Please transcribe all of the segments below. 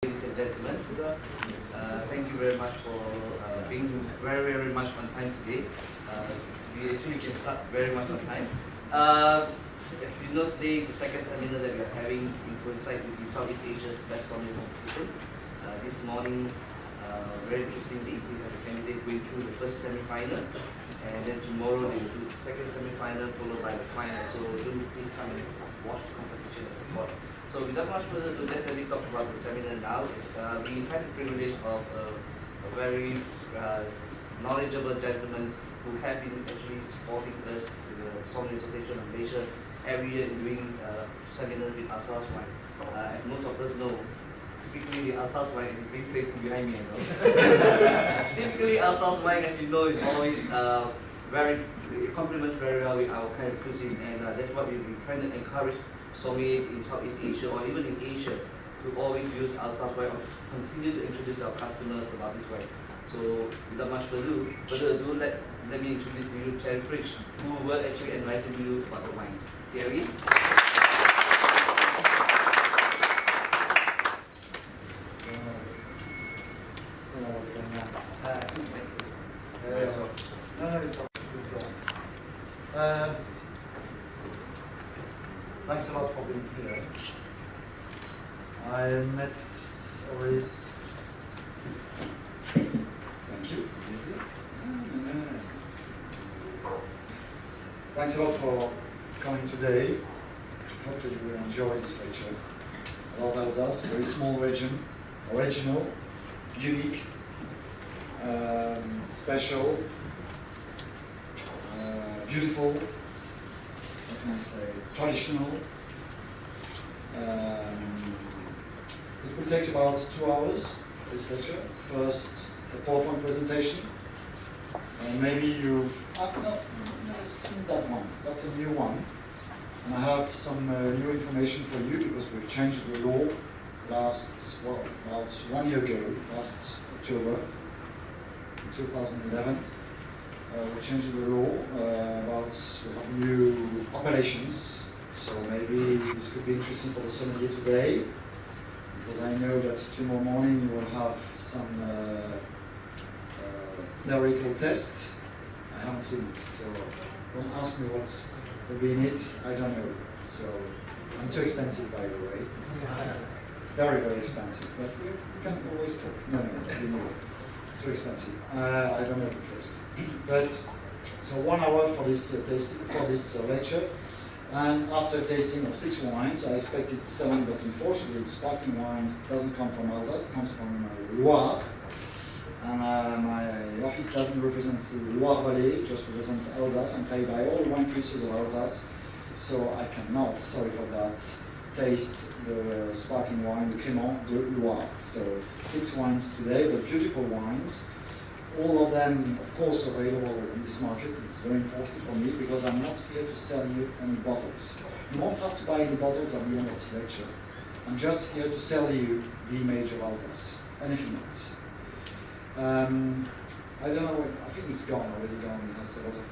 Ladies and gentlemen, thank you very much for being very much on time today. We actually can start very much on time. As you know, today is the second seminar that we are having in Conseil with the Southeast Asia's best sommelier competition. This morning, very interestingly, we have a candidate going through the first semi-final, and then tomorrow they will do the second semi-final followed by the final. So do please come and watch the competition and support. So without much further ado, let's really talk about the seminar now. We had the privilege of a very knowledgeable gentleman who have been actually supporting us, the Sommelier Association of Malaysia, every year in doing seminars with Alsace wine. As most of us know, typically the Alsace wine is being played behind me. Typically Alsace wine, as you know, is always it complements very well with our kind of cuisine, and that's what we've been trying to encourage sommeliers in Southeast Asia or even in Asia to always use Alsace wine or continue to introduce our customers about this wine. So without much further ado, let me introduce to you Thierry Fritsch, who will actually enlighten you about the wine. Thierry? What's going on? Thanks a lot for being here. I met already. Thank you. Thanks a lot for coming today. Hope that you will enjoy this lecture about Alsace, a very small region, original, unique, special, beautiful, what can I say, traditional. It will take about 2 hours, this lecture. First, a PowerPoint presentation. And maybe you've, no, I've seen that one. That's a new one. And I have some new information for you because we've changed the law about 1 year ago, last October, 2011. We changed the law about we have new appellations, so maybe this could be interesting for the sommelier today, because I know that tomorrow morning you will have some theoretical tests. I haven't seen it, so don't ask me what's will be in it. I don't know. So I'm too expensive, by the way. Very expensive, but we can always talk. No, too expensive. I don't know the test. But so 1 hour for this lecture, and after tasting of 6 wines, I expected 7, but unfortunately, the sparkling wine doesn't come from Alsace. It comes from Loire, and my office doesn't represent the Loire Valley. It just represents Alsace. I'm paid by all the wine producers of Alsace, so I cannot. Sorry for that. Taste the sparkling wine, the Crémant de Loire. So 6 wines today, but beautiful wines. All of them, of course, available in this market. It's very important for me because I'm not here to sell you any bottles. You won't have to buy any bottles at the end of this lecture. I'm just here to sell you the image of Alsace, anything else. I don't know, I think it's already gone. It has a lot of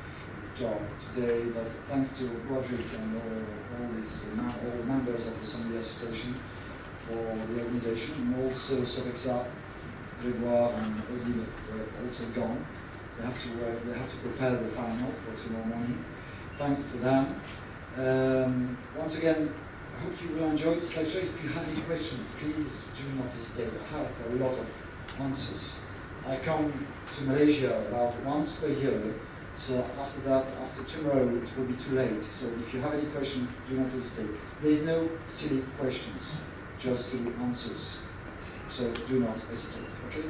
job today, but thanks to Roderick and all members of the Sommelier Association for the organization, and also Sovexa, Grégoire and Odile were also gone. They have to prepare the final for tomorrow morning. Thanks to them. Once again, I hope you will enjoy this lecture. If you have any questions, please do not hesitate. I have a lot of answers. I come to Malaysia about once per year. So after that, after tomorrow, it will be too late. So if you have any question, do not hesitate. There is no silly questions, just silly answers. So do not hesitate, okay?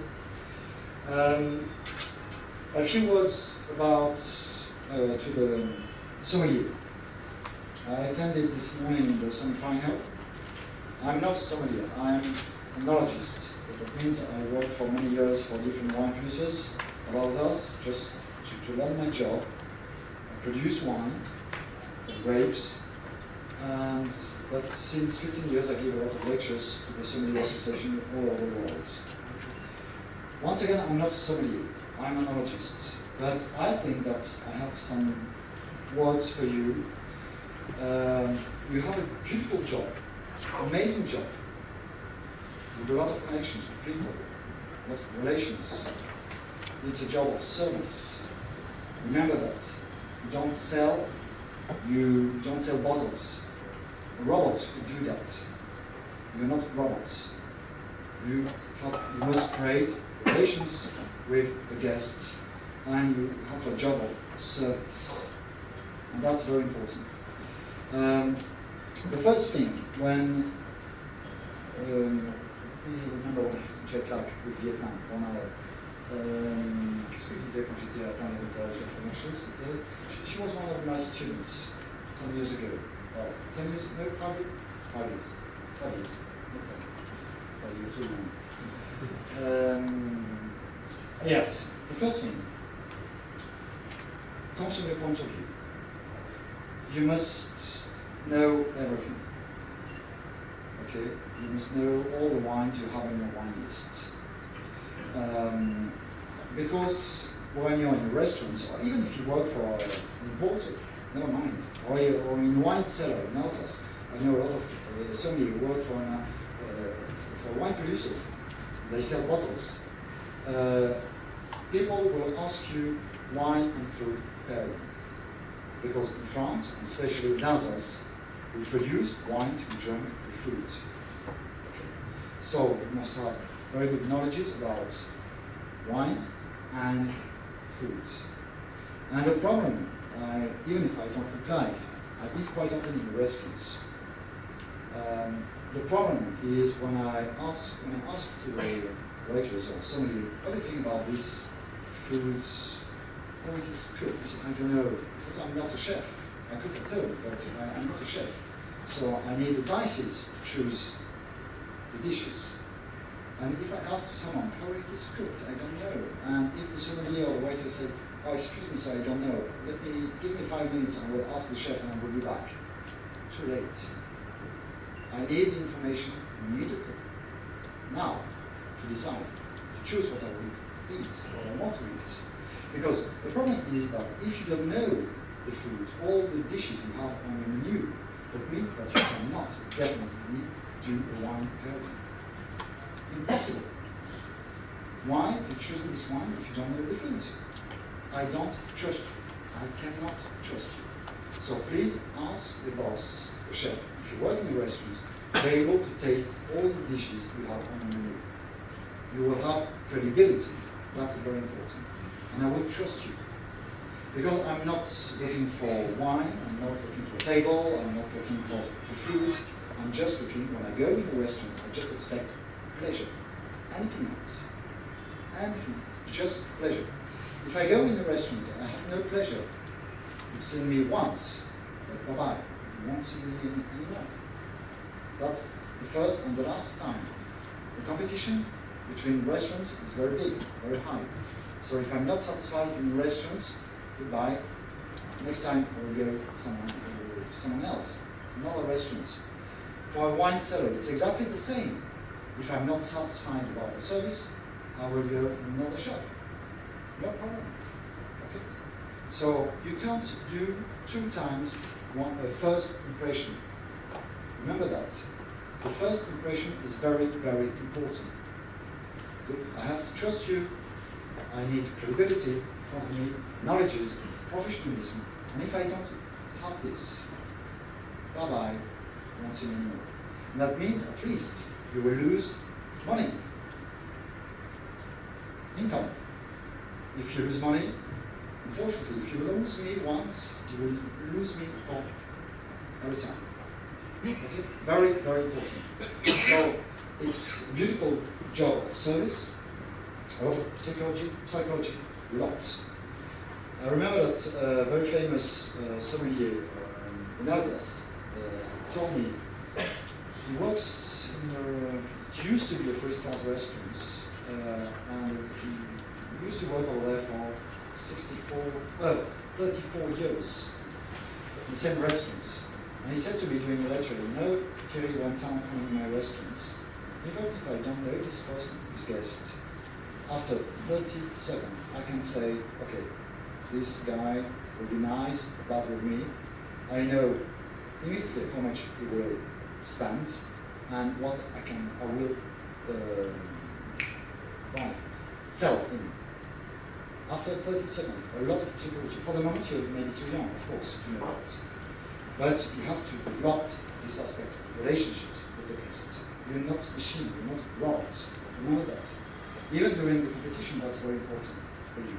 A few words about to the sommelier. I attended this morning the semi-final. I'm not a sommelier, I'm an oenologist. That means I worked for many years for different wine producers of Alsace, just to learn my job. I produce wine from grapes, but since 15 years I give a lot of lectures to the Sommelier Association all over the world. Once again, I'm not a sommelier, I'm an oenologist, but I think that I have some words for you. You have a beautiful job, amazing job. with a lot of connections with people, a lot of relations. It's a job of service. Remember that. You don't sell bottles. A robot would do that. You're not robots. You must create relations with the guests, and you have a job of service. And that's very important. The first thing, when remember when jet lag with Vietnam, 1 hour. Qu'est-ce que je disais quand j'étais atteint l'héritage? La première chose, c'était, she was one of my students some years ago. 10 years, no, 5 years? 5 years. 5 years, not 10. Well, you're too young. Yes, the first thing, comes from your point of view. You must know everything. Okay? You must know all the wines you have on your wine list. Because when you're in restaurants, or even if you work for an importer, never mind, or in wine cellar in Alsace, I know a lot of sommelier who work for a wine producer. They sell bottles. People will ask you wine and food pairing. Because in France, and especially in Alsace, we produce wine to be drunk with food. Okay. So you must have very good knowledge about wines and food. And the problem, even if I don't reply, I eat quite often in the restaurants. The problem is when I ask to the waiters or somebody, what do you think about this food? Oh, it is cooked. I don't know, because I'm not a chef. I cook at home, but I'm not a chef. So I need advices to choose the dishes. And if I ask to someone how it is cooked, I don't know. And if the sommelier or the waiter said, oh, excuse me, sir, I don't know. Give me 5 minutes and I will ask the chef and I will be back. Too late. I need the information immediately. Now, to decide, to choose what I will eat, what I want to eat. Because the problem is that if you don't know the food, all the dishes you have on your menu, that means that you cannot definitely do a wine pairing. Impossible. Why are you choosing this wine if you don't know the food? I don't trust you. I cannot trust you. So please ask the boss, the chef, if you work in a restaurant, be able to taste all the dishes you have on the menu. You will have credibility. That's very important. And I will trust you. Because I'm not looking for wine, I'm not looking for a table, I'm not looking for food. I'm just looking, when I go in a restaurant, I just expect pleasure. Anything else. Anything else. Just pleasure. If I go in a restaurant and I have no pleasure, you've seen me once, but bye-bye. You won't see me anymore. That's the first and the last time. The competition between restaurants is very big, very high. So if I'm not satisfied in restaurants, goodbye. Next time I will go to someone else, another restaurants. For a wine cellar, it's exactly the same. If I'm not satisfied about the service, I will go in another shop. No problem. Okay? So you can't do 2 times a first impression. Remember that. The first impression is very, very important. Good. I have to trust you. I need credibility in front of me, knowledge, professionalism. And if I don't have this, bye-bye, you won't see me anymore. And that means at least you will lose money, income. If you lose money, unfortunately, if you lose me once, you will lose me for every time. Okay? Very, very important. So it's a beautiful job of service, a lot of psychology, lots. I remember that a very famous sommelier in Alsace told me he works in it used to be a 3-star restaurant, and he used to work over there for 34 years in the same restaurants. And he said to me during the lecture, you know, Thierry, one time coming in my restaurants, even if I don't know this person, this guest, after 37, I can say, okay, this guy will be nice about with me. I know immediately how much he will spend and what I will sell in. After 30 seconds, a lot of psychology. For the moment, you're maybe too young, of course, to know that. But you have to develop this aspect of relationships with the guests. You're not machine, you're not robots. Remember that. Even during the competition, that's very important for you.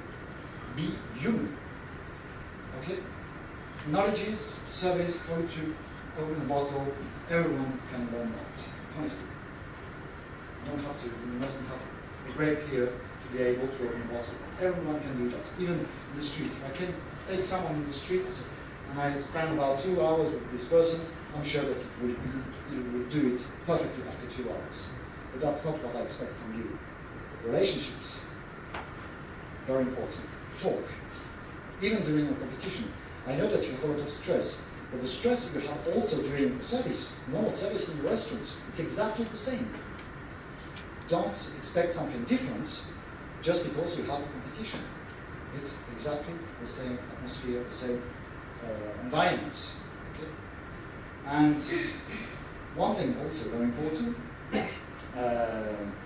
Be human. Okay? Knowledge is, service, how to open a bottle, everyone can learn that, honestly. You mustn't have a great peer to be able to open a bottle. Everyone can do that, even in the street. If I can take someone in the street and I spend about 2 hours with this person, I'm sure that he will do it perfectly after 2 hours. But that's not what I expect from you. Relationships, very important. Talk. Even during a competition. I know that you have a lot of stress, but the stress you have also during service, normal service in the restaurants, it's exactly the same. Don't expect something different just because you have a competition. It's exactly the same atmosphere, the same environments. Okay? And one thing also very important,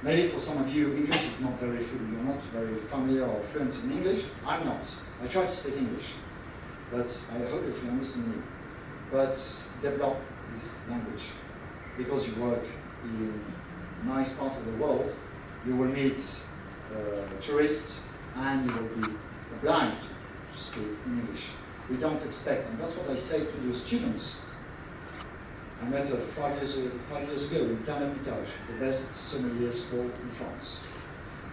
maybe for some of you, English is not very fluent. You're not very familiar or fluent in English. I'm not. I try to speak English, but I hope that you understand me. But develop this language, because you work in a nice part of the world, you will meet tourists and you will be obliged to speak in English. We don't expect, and that's what I say to the students. I met her 5 years ago in Interprofessionel, the best sommelier school in France.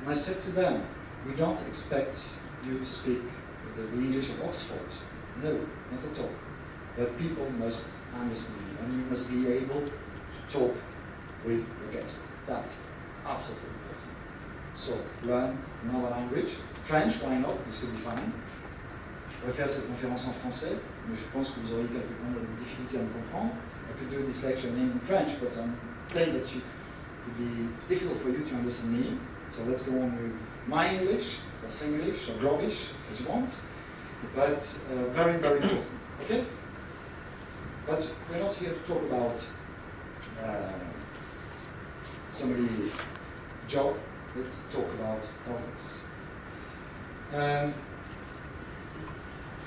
And I said to them, we don't expect you to speak the English of Oxford. No, not at all. But people must understand you, and you must be able to talk with the guest. That's absolutely important. So, learn another language. French, why not? This could be fine. Je vais faire cette conférence en français, mais je pense que vous aurez quelques difficultés à me comprendre. I could do this lecture in French, but I'm afraid that it would be difficult for you to understand me. So let's go on with my English, or Singlish, or Globish, as you want. But very, very important. Okay? But we're not here to talk about somebody's job. Let's talk about Alsace.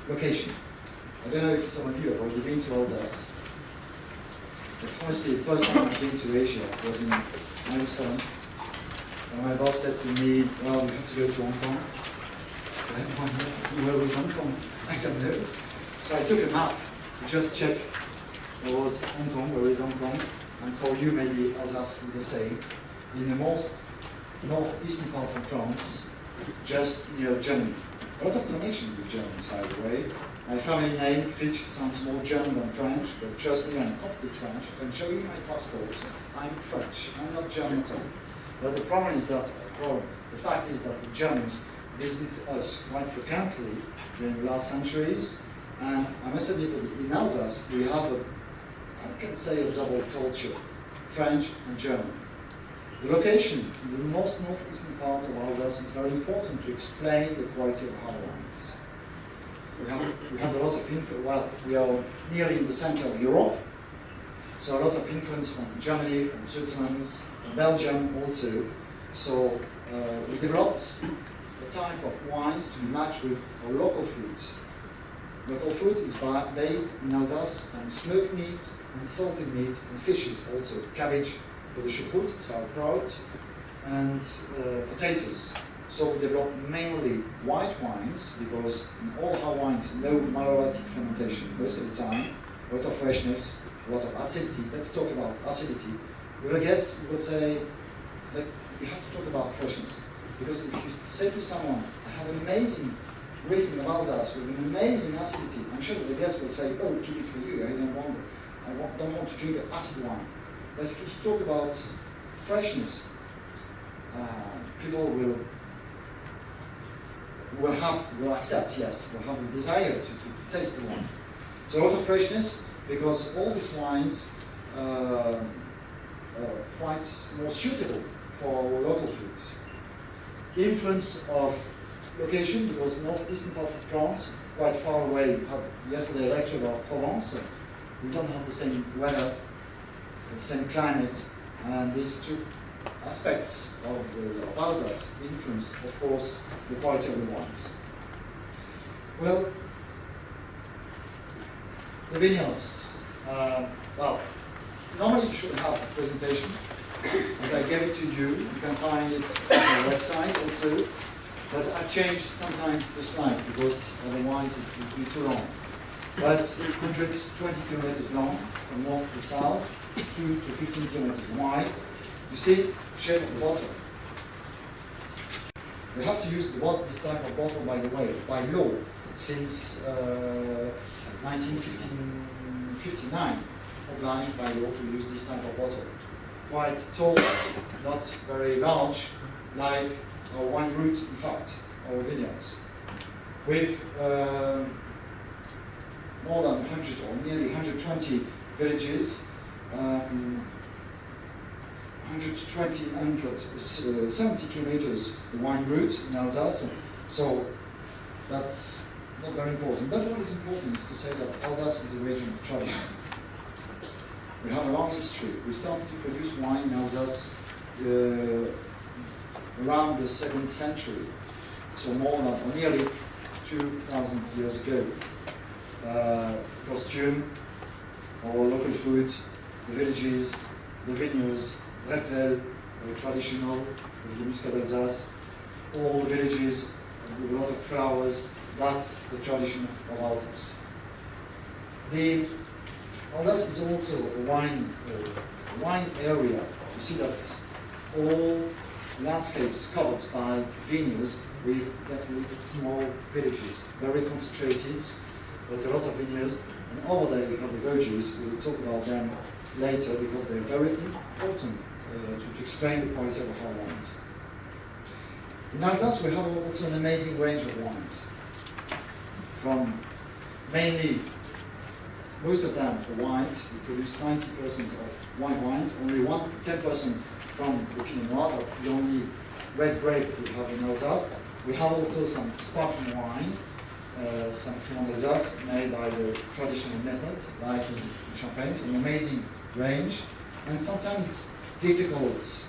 Location. I don't know if some of you have already been to Alsace. But honestly, the first time I've been to Asia was in 1997. And my boss said to me, well, you have to go to Hong Kong. Where was Hong Kong? I don't know. So I took a map to just check where was Hong Kong, where is Hong Kong. And for you, maybe Alsace is the same. In the most northeastern part of France, just near Germany. A lot of connection with Germans, by the way. My family name, Fritsch, sounds more German than French, but trust me, I'm completely French. I can show you my passport. I'm French. I'm not German at all. But the problem is that, the fact is that the Germans visited us quite frequently during the last centuries, and I must admit that in Alsace we have I can say a double culture, French and German. The location in the most northeastern part of Alsace is very important to explain the quality of our wines. We have a lot of influence. Well, we are nearly in the center of Europe, so a lot of influence from Germany, from Switzerland, from Belgium also. So we developed a type of wines to be matched with our local foods. Local food is based in Alsace on smoked meat and salted meat and fishes also. Cabbage for the choucroute, sauerkraut, and potatoes. So we develop mainly white wines because in all our wines, no malolactic fermentation most of the time, a lot of freshness, a lot of acidity. Let's talk about acidity. With a guest, you will say that you have to talk about freshness. Because if you say to someone, I have an amazing Riesling of Alsace with an amazing acidity, I'm sure that the guest will say, oh, keep it for you, I don't want to drink an acid wine. But if you talk about freshness, people will accept, yes, will have the desire to taste the wine. So a lot of freshness, because all these wines are quite more suitable for local foods. The influence of location, because northeastern part of France, quite far away. We had yesterday a lecture about Provence. We don't have the same weather, the same climate, and these two aspects of Alsace influence, of course, the quality of the wines. Well, the vineyards. Well, normally you should have a presentation, and I gave it to you. You can find it on the website also. But I changed sometimes the slides because otherwise it would be too long. But 120 kilometers long from north to south, 2 to 15 kilometers wide. You see, shape of the bottle. We have to use this type of bottle, by the way, by law, since 1959, obliged by law to use this type of bottle. Quite tall, not very large, like our wine route, in fact, our vineyards. With more than 100 or nearly 120 villages, 170 kilometers the wine route in Alsace. So that's not very important. But what is important is to say that Alsace is a region of tradition. We have a long history. We started to produce wine in Alsace around the 2nd century, so more than or nearly 2,000 years ago. Costume, our local food, the villages, the vineyards, bretzel, traditional, with the Muscat d'Alsace, all the villages with a lot of flowers. That's the tradition of Alsace. Alsace is also a wine area. You see that's all landscape is covered by vineyards with definitely small villages, very concentrated, but a lot of vineyards. And over there we have the verges. We will talk about them later because they're very important to explain the quality of our wines. In Alsace we have also an amazing range of wines. From mainly, most of them are white. We produce 90% of white wines, only 10% from the Pinot Noir. That's the only red grape we have in Alsace. We have also some sparkling wine, some Pinot d'Alsace made by the traditional method, like in Champagne. It's an amazing range, and sometimes it's difficult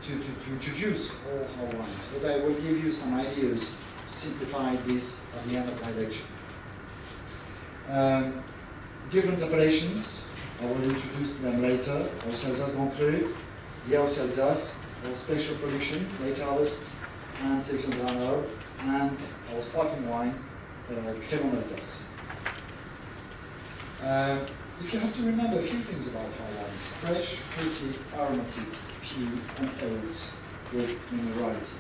to introduce all our wines. But I will give you some ideas to simplify this at the end of my lecture. Different appellations, I will introduce them later. Our Alsace Grand Cru, the Alsace, our special production, late harvest, and Section Grano, and our sparkling wine, Crémant d'Alsace. If you have to remember a few things about our wines: fresh, fruity, aromatic, pure, and old, with minerality.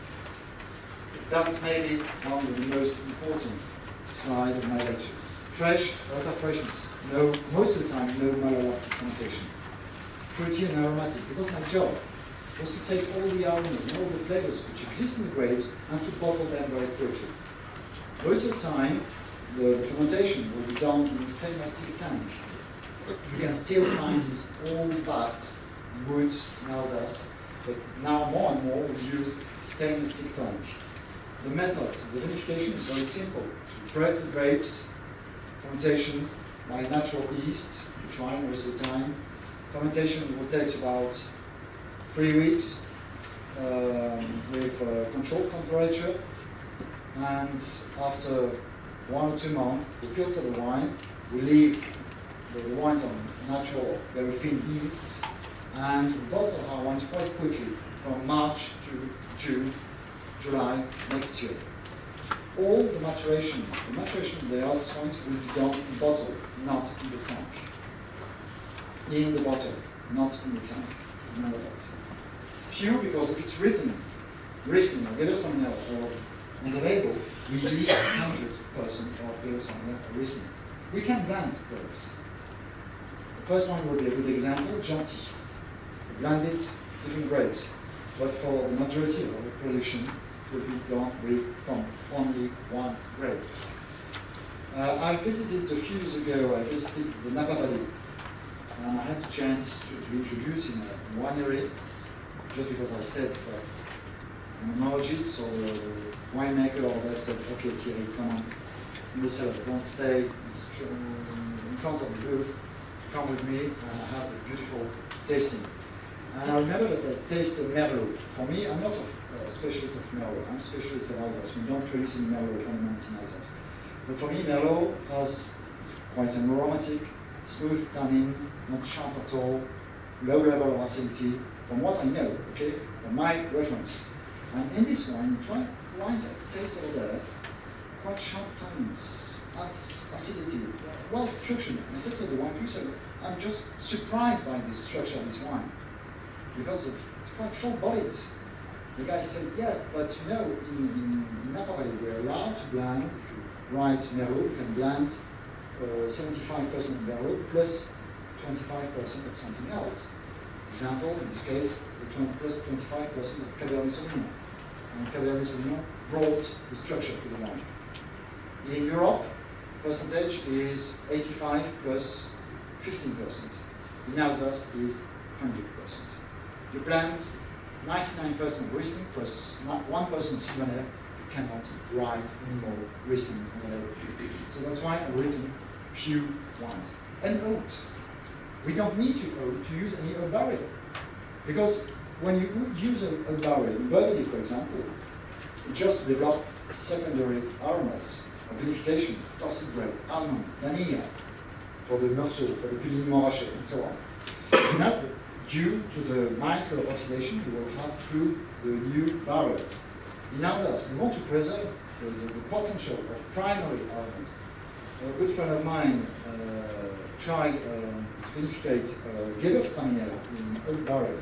That's maybe one of the most important slides of my lecture. Fresh, a lot of freshness. No, most of the time, no malolactic fermentation. Fruity and aromatic, because my job was to take all the aromas and all the flavors which exist in the grapes and to bottle them very quickly. Most of the time, the fermentation will be done in a stainless steel tank. You can still find these old vats, wood in Alsace, but now more and more we use stainless steel tank. The method, the vinification is very simple. You press the grapes, fermentation by natural yeast, you try most of the time. Fermentation will take about 3 weeks with controlled temperature, and after 1 or 2 months we filter the wine, we leave the wines on natural, very thin yeast, and we bottle our wines quite quickly from March to June, July next year. All the maturation of the Alsace wines will be done in bottle, not in the tank. In the bottle, not in the tank. Remember that. Pure, because if it's written or Gewürztraminer or on the label, we use 100% of Gewürztraminer or Riesling. We can blend grapes. The first one will be a good example, Gentil. We blended different grapes, but for the majority of our production, it will be done from only one grape. I visited a few years ago, I visited the Napa Valley, and I had the chance to introduce in a winery, just because I said that I'm an oenologist, so the winemaker over there said, okay Thierry, come on, in the cellar, don't stay in front of the booth, come with me, and I had a beautiful tasting. And I remember that I tasted Merlot. For me, I'm not a specialist of Merlot. I'm a specialist of Alsace. We don't produce any Merlot ornament in Alsace. But for me, Merlot has quite an aromatic, smooth tannin, not sharp at all, low level of acidity, from what I know, okay, from my reference. And in this wine, try wines I taste over there, quite sharp tannins, acidity, well structured. And I said to the wine producer, I'm just surprised by the structure of this wine, because it's quite full-bodied. The guy said, yes, but you know, in Napa Valley, we're allowed to blend, if you write Merlot, you can blend 75% of Merlot plus 25% of something else. Example, in this case, plus 25% of Cabernet Sauvignon. And Cabernet Sauvignon brought the structure to the wine. In Europe, percentage is 85 plus 15%. In Alsace is 100%. You blend 99% of Riesling plus 1% of Sylvaner, you cannot write any more Riesling on the label. So that's why I've written few wines. And oat. We don't need to use any oat barrel. Because when you use a barrel, in Burgundy for example, it just develop secondary aromas of vinification, toasted bread, almond, vanilla, for the Meursault, for the Puligny Montrachet, and so on. Now, due to the micro oxidation you will have through the new barrel. In Alsace, we want to preserve the potential of primary aromas. A good friend of mine tried to vinificate Gewürztraminer in oak barrel.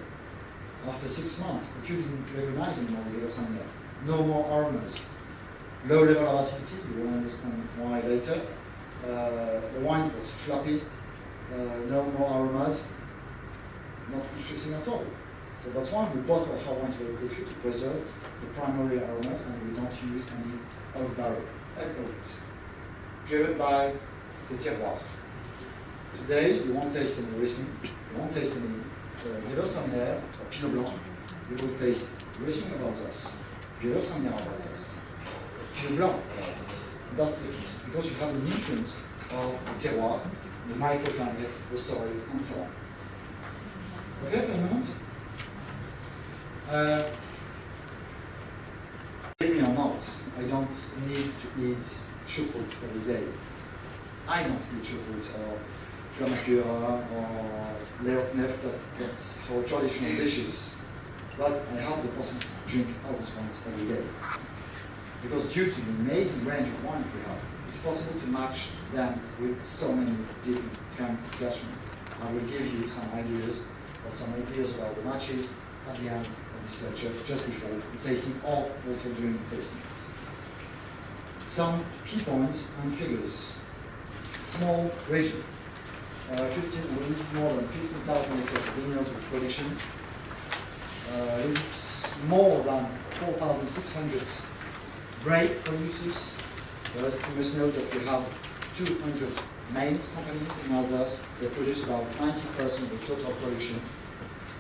After 6 months, he couldn't recognize anymore the Gewürztraminer. No more aromas. Low level of acidity, you will understand why later. The wine was floppy, no more aromas, not interesting at all. So that's why we bottle our wines very quickly to preserve the primary aromas, and we don't use any oak barrel and oats. Driven by the terroir. Today, you won't taste any Riesling, you won't taste any Gewürztraminer or Pinot Blanc. You will taste Riesling of Alsace, Gewürztraminer of Alsace, Pinot Blanc of Alsace. That's the difference, because you have an influence of the terroir, the microclimate, the soil, and so on. Okay, for a moment. Believe me or not, I don't need to eat choucroute every day. I don't eat choucroute or flamacura or leopnef, that's our traditional dishes. But I have the possibility to drink Alsace wines every day. Because due to the amazing range of wines we have, it's possible to match them with so many different kinds of gastronomy. I will give you some ideas about the matches at the end of this lecture, just before the tasting or also during the tasting. Some key points and figures. Small region. We need more than 15,000 hectares of vineyards with production. More than 4,600 grape producers. You must know that we have 200 main companies in Alsace. They produce about 90% of the total production.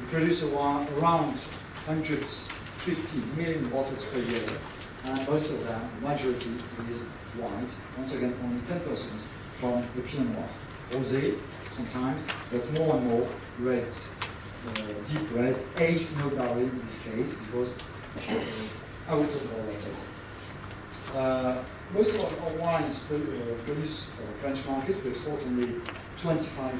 We produce around 150 million bottles per year, and most of them, the majority, is white. Once again, only 10% from the Pinot Noir. Rosé, sometimes, but more and more reds, deep red, aged in oak barrel in this case, because I will talk about that. Most of our wines produced for the French market. We export only 25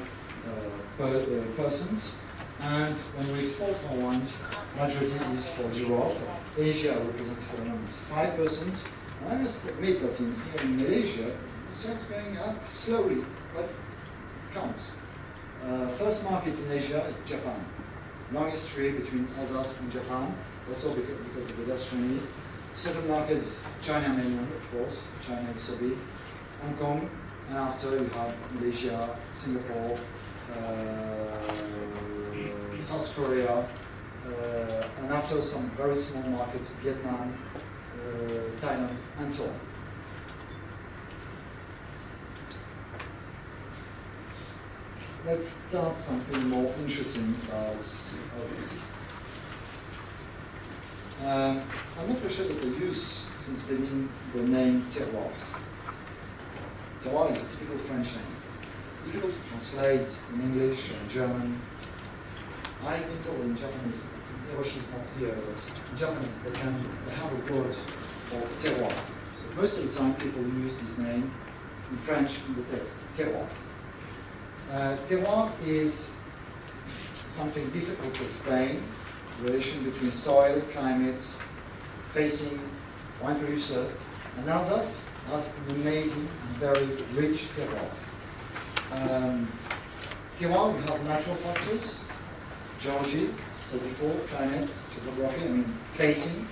persons. And when we export our wines, majority is for Europe. Asia represents for the moment 5 persons. And I must admit that here in Malaysia, the sales going up slowly, but it counts. First market in Asia is Japan. Long history between Alsace and Japan, also because of the gastronomy. Second market is China mainland, of course. China is so big. Hong Kong, and after you have Malaysia, Singapore, South Korea, and after some very small market, Vietnam, Thailand, and so on. Let's start something more interesting about this. I'm not very sure that they use since the name terroir. Terroir is a typical French name. Difficult to translate in English and German. I've been told in Japanese, Hiroshi is not here, but in Japanese they have a word for terroir. Most of the time people use this name in French in the text, terroir. Terroir is something difficult to explain, the relation between soil, climates, facing wine producer, and Alsace has an amazing and very rich terroir. Terroir, you have natural factors, geology, said before, climate, topography, facing,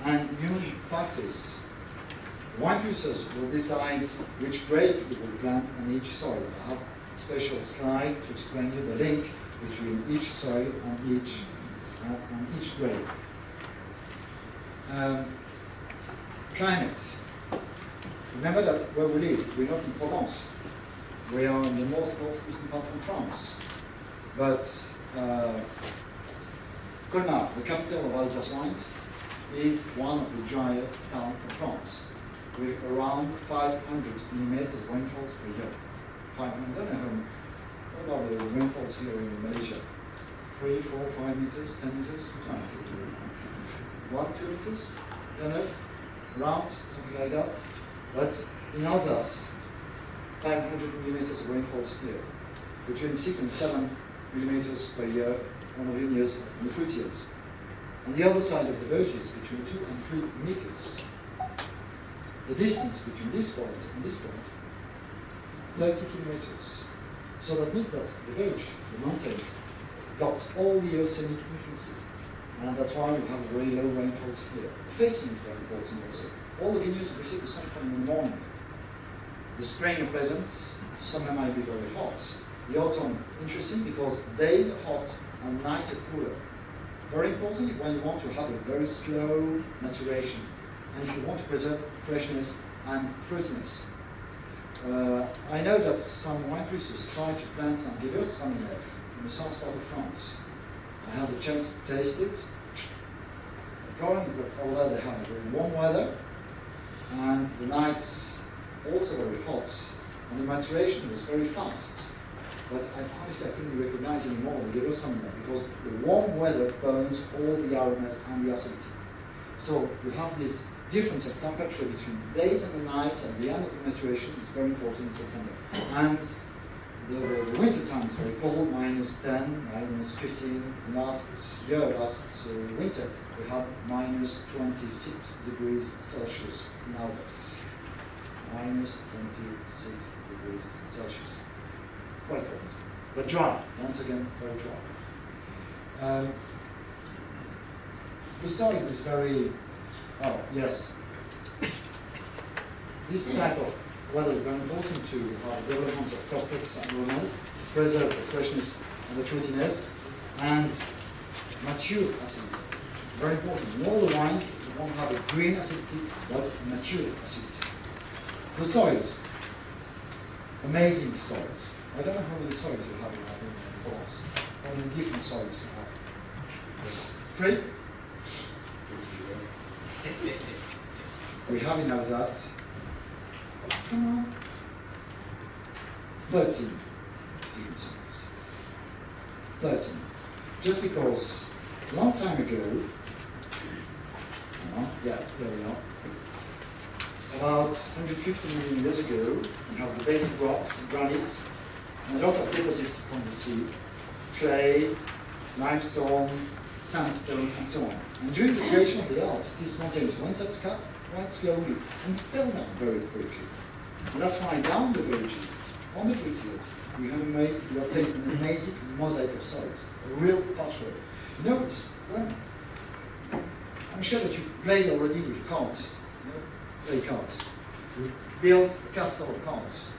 and human factors. Wine producers will decide which grape you will plant on each soil. I have a special slide to explain you the link between each soil and each grape. Climate. Remember that where we live, we're not in Provence. We are in the most northeastern part of France. But Colmar, the capital of Alsace wines, is one of the driest towns in France, with around 500 millimeters of rainfalls per year. 500, I don't know what are the rainfalls here in Malaysia? 3, 4, 5 meters, 10 meters? 1, 2 meters? I don't know. Around, something like that. But in Alsace, 500 millimeters of rainfalls here. Between 6 and 7 millimeters per year on the vineyards and the fruit yields. On the other side of the Vosges, between 2 and 3 meters. The distance between this point and this point, 30 kilometers. So that means that the Vosges, the mountains, got all the oceanic influences. And that's why we have very low rainfalls here. The facing is very important also. All the vineyards receive the sun from the morning. The spring are pleasant, summer might be very hot. The autumn, interesting because days are hot and nights are cooler. Very important when you want to have a very slow maturation and if you want to preserve freshness and fruitiness. I know that some wine producers try to plant some Gewürztraminer in the south part of France. I had the chance to taste it. The problem is that although they have very warm weather and the nights also very hot and the maturation was very fast. But honestly I couldn't recognize anymore the Gewürztraminer because the warm weather burns all the aromas and the acidity. So you have this difference of temperature between the days and the nights and the end of the maturation is very important in September. And the winter time is very cold, minus 10, minus 15. Last winter, we had minus 26 degrees Celsius in Alsace. Minus 26 degrees Celsius. Quite cold, but dry. Once again, very dry. The soil is very, this type of weather is very important to have development of complex aromas, preserve the freshness and the fruitiness, and mature acidity. Very important. In all the wine, you won't have a green acidity, but mature acidity. The soils. Amazing soils. I don't know how many soils you have in Provence. How many different soils you have? 3? We have in Alsace, come on, 13 different soils. 13. Just because a long time ago, here we are, about 150 million years ago, we have the basic rocks, granite, and a lot of deposits from the sea, clay, limestone, sandstone, and so on. And during the creation of the Alps, these mountains went up quite slowly and fell down very quickly. And that's why down the Vosges, on the foothills, we obtained an amazing mosaic of soils, a real patchwork. You know, I'm sure that you've played already with cards, play cards. You build a castle of cards,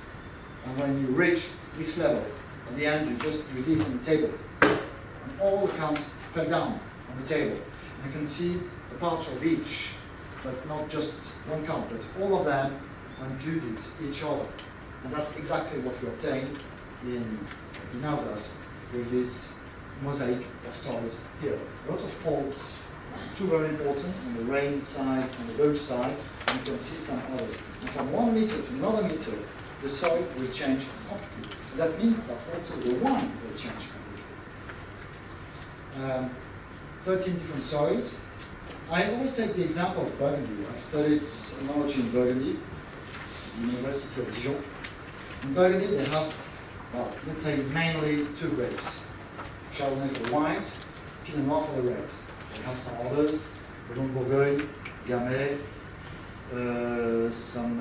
and when you reach this level, at the end you just do this on the table, and all the cards fell down on the table. And you can see the parts of each, but not just one card, but all of them included each other. And that's exactly what we obtained in Alsace with this mosaic of soils here. A lot of faults, two very important, on the rain side and the Vosges side, and you can see some others. And from 1 meter to another meter, the soil will change completely. And that means that also the wine will change completely. 13 different soils. I always take the example of Burgundy. I've studied enology in Burgundy, at the University of Dijon. In Burgundy, they have, well, let's say mainly two grapes. Chardonnay for the white, Pinot Noir for the red. They have some others, Bouillon de Bourgogne, Gamay, some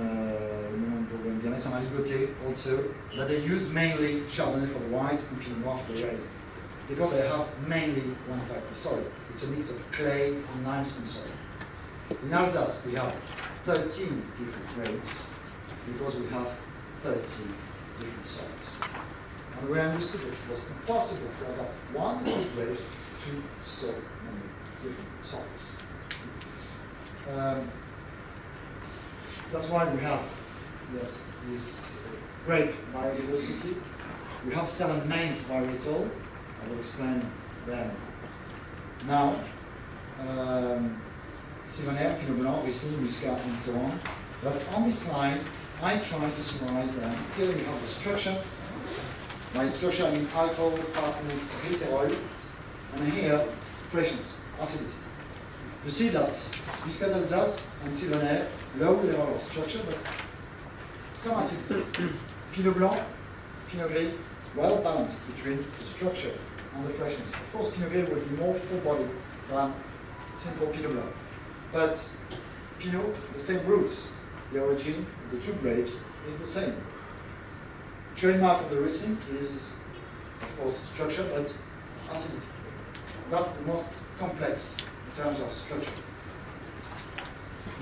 Aligoté also, but they use mainly Chardonnay for the white and Pinot Noir for the red, because they have mainly one type of soil. It's a mix of clay and limestone soil. In Alsace, we have 13 different grapes, because we have 13 different soils. And we understood that it was impossible to adapt one or two grapes to so many different soils. That's why we have this grape biodiversity. We have 7 main varietals. I will explain them now. Sauvignon, Pinot Blanc, Riesling, Muscat, and so on. But on this slide, I try to summarize them. Here we have the structure. My structure in alcohol, fatness, glycerol, and here freshness, acidity. You see that Muscat d'Alsace and Sauvignon, low level of structure, but some acidity. Pinot Blanc, Pinot Gris, well balanced between the structure and the freshness. Of course, Pinot Gris will be more full-bodied than simple Pinot Blanc. But Pinot, the same roots, the origin of the two grapes is the same. Trademark of the Riesling is, of course, structure, but acidity. That's the most complex in terms of structure.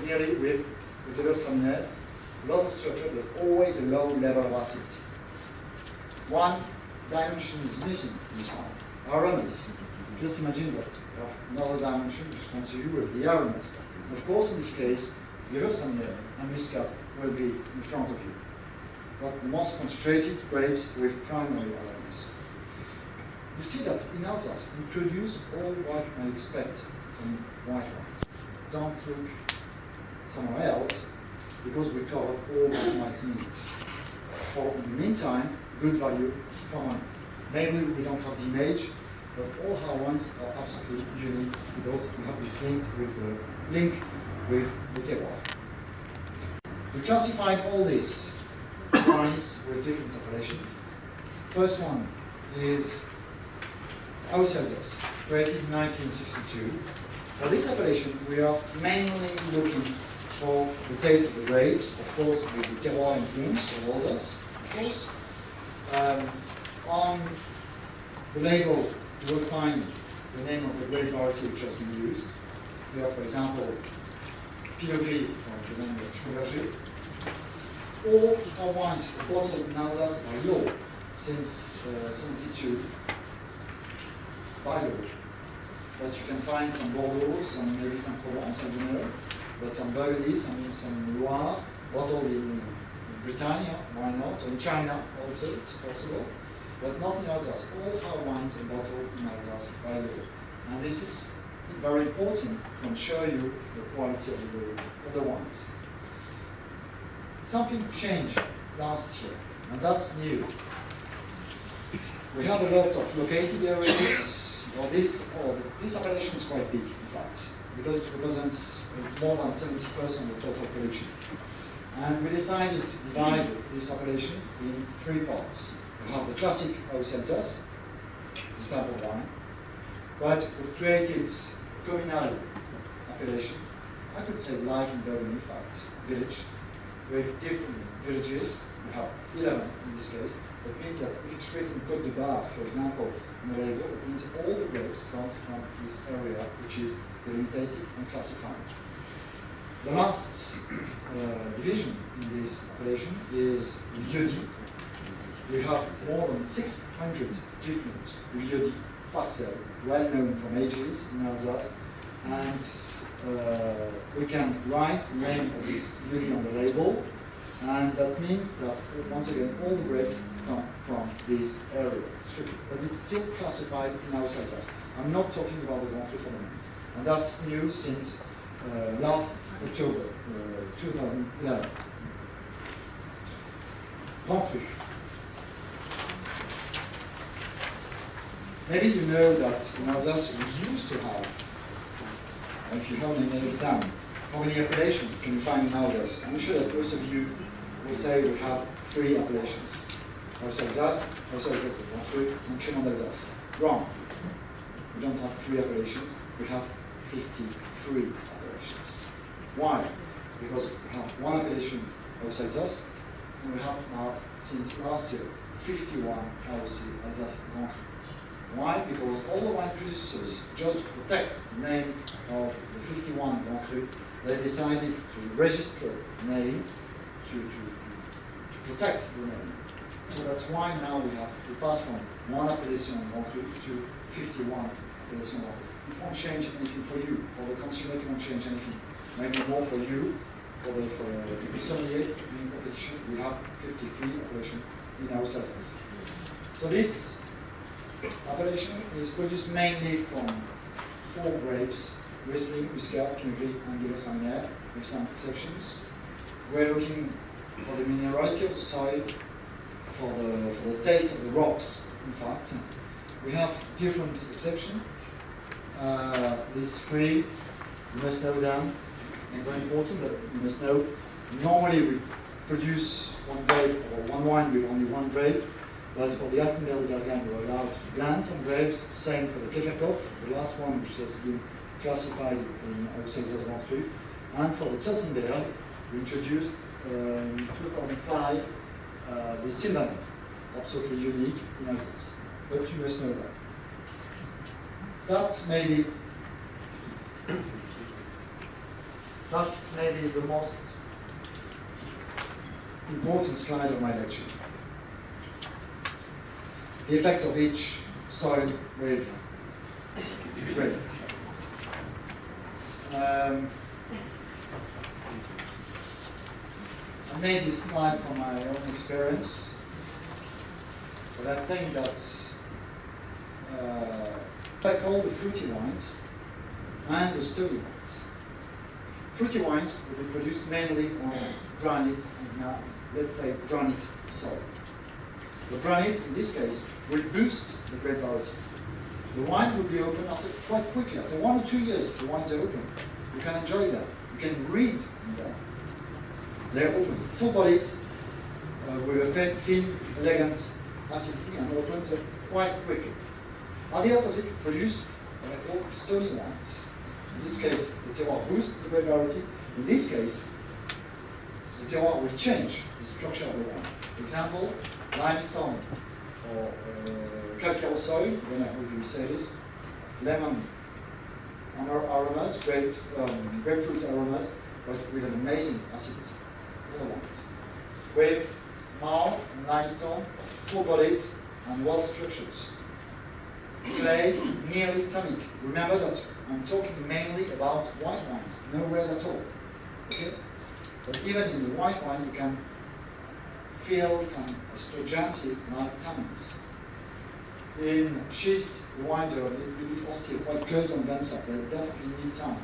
Nearly with the Sauvignon, a lot of structure, but always a low level of acidity. One dimension is missing in this one, aromas. Just imagine that you have another dimension which comes to you with the aromas. Of course, in this case, Sauvignon and Muscat will be in front of you. That's the most concentrated grapes with primary aromas. You see that in Alsace, we produce all what you might expect from white wine. Don't look somewhere else, because we cover all what you might need. For, in the meantime, good value for money. Maybe we don't have the image, but all our wines are absolutely unique, because we have this link with the terroir. We classified all these wines with different appellations. First one is Alsace, created in 1962. For this appellation, we are mainly looking for the taste of the grapes, of course, with the terroir influence of Alsace, of course. On the label, you will find the name of the grape variety which has been used. Here, for example, Pinot Gris from the language Berger. All our wines bottled in Alsace by law since 72 by law. But you can find some Bordeaux, maybe some Provence, I don't know, but some Burgundy, some Loire, bottled in Britannia, why not? Or in China also, it's possible, but not in Alsace. All our wines are bottled in Alsace by law. And this is very important to ensure you the quality of the wines. Something changed last year, and that's new. We have a lot of located areas, this appellation is quite big, in fact, because it represents more than 70% of the total production. And we decided to divide this appellation in 3 parts. We have the classic Alsace, this type of wine, but we've created communal appellation, I could say like in Burgundy, in fact, village, with different villages. We have 11 in this case. That means that if it's written Côte de Bar, for example, in the label, it means all the grapes come from this area, which is delimited and classified. The last division in this appellation is lieu-dit. We have more than 600 different lieu-dit parcels, well known from ages in Alsace, and we can write the name of this lieu-dit on the label, and that means that once again all the grapes come from this area, but it's still classified in our Alsace. I'm not talking about the Grand Cru for the moment, and that's new since last October 2011. Grand Cru. Maybe you know that in Alsace we used to have, if you have an exam, how many appellations can you find in Alsace? I'm sure that most of you will say we have 3 appellations. Alsace, Alsace, and Crémant d'Alsace. Wrong. We don't have 3 appellations, we have 53 appellations. Why? Because we have 1 appellation Alsace, and we have now, since last year, 51 Alsace Grand Cru. Why? Because all the wine producers, just to protect the name of the 51 Grand Cru, they decided to register the name to protect the name. So that's why now we pass from 1 appellation Grand Cru to 51 appellation Grand Cru. It won't change anything for you. For the consumer, it won't change anything. Maybe more for you. For the Sommelier in competition, we have 53 appellations in our service. So this appellation is produced mainly from 4 grapes: Riesling, Muscat, Pinot, and Gewürztraminer, with some exceptions. We're looking for the minerality of the soil, for the taste of the rocks. In fact, we have different exceptions. These 3, you must know them. And very important that you must know, normally we produce 1 grape or 1 wine with only 1 grape, but for the Altenberg Bergame we're allowed to blend some grapes, same for the Käferkoch, the last one which has been classified in Alsace Grand Cru, and for the Tottenberg we introduced in 2005 the Sylvaner, absolutely unique in Alsace, but you must know that. That's maybe the most important slide of my lecture. The effect of each soil with grape. I made this slide from my own experience, but I think that like all the fruity wines and the sturdy wines. Fruity wines will be produced mainly on granite, and now let's say granite soil. The granite, in this case, will boost the grape variety. The wine will be open quite quickly. After 1 or 2 years, the wines are open. You can enjoy them. You can read them. They're open, full-bodied, with a thin, elegant acidity, and opens quite quickly. On the opposite, produce what I call stony wines. In this case, the terroir boosts the grape variety. In this case, the terroir will change the structure of the wine. Example, limestone or calcareous soil, when I heard you say this, lemon aromas, grapefruit aromas, but with an amazing acidity. Other wines. With marl and limestone, full-bodied and well structures. Clay, nearly tannic. Remember that I'm talking mainly about white wines, no red at all. Okay? But even in the white wine, you can feel some astringency like tannins. In schist, the wines are a little bit austere, quite close on themselves. They definitely need time.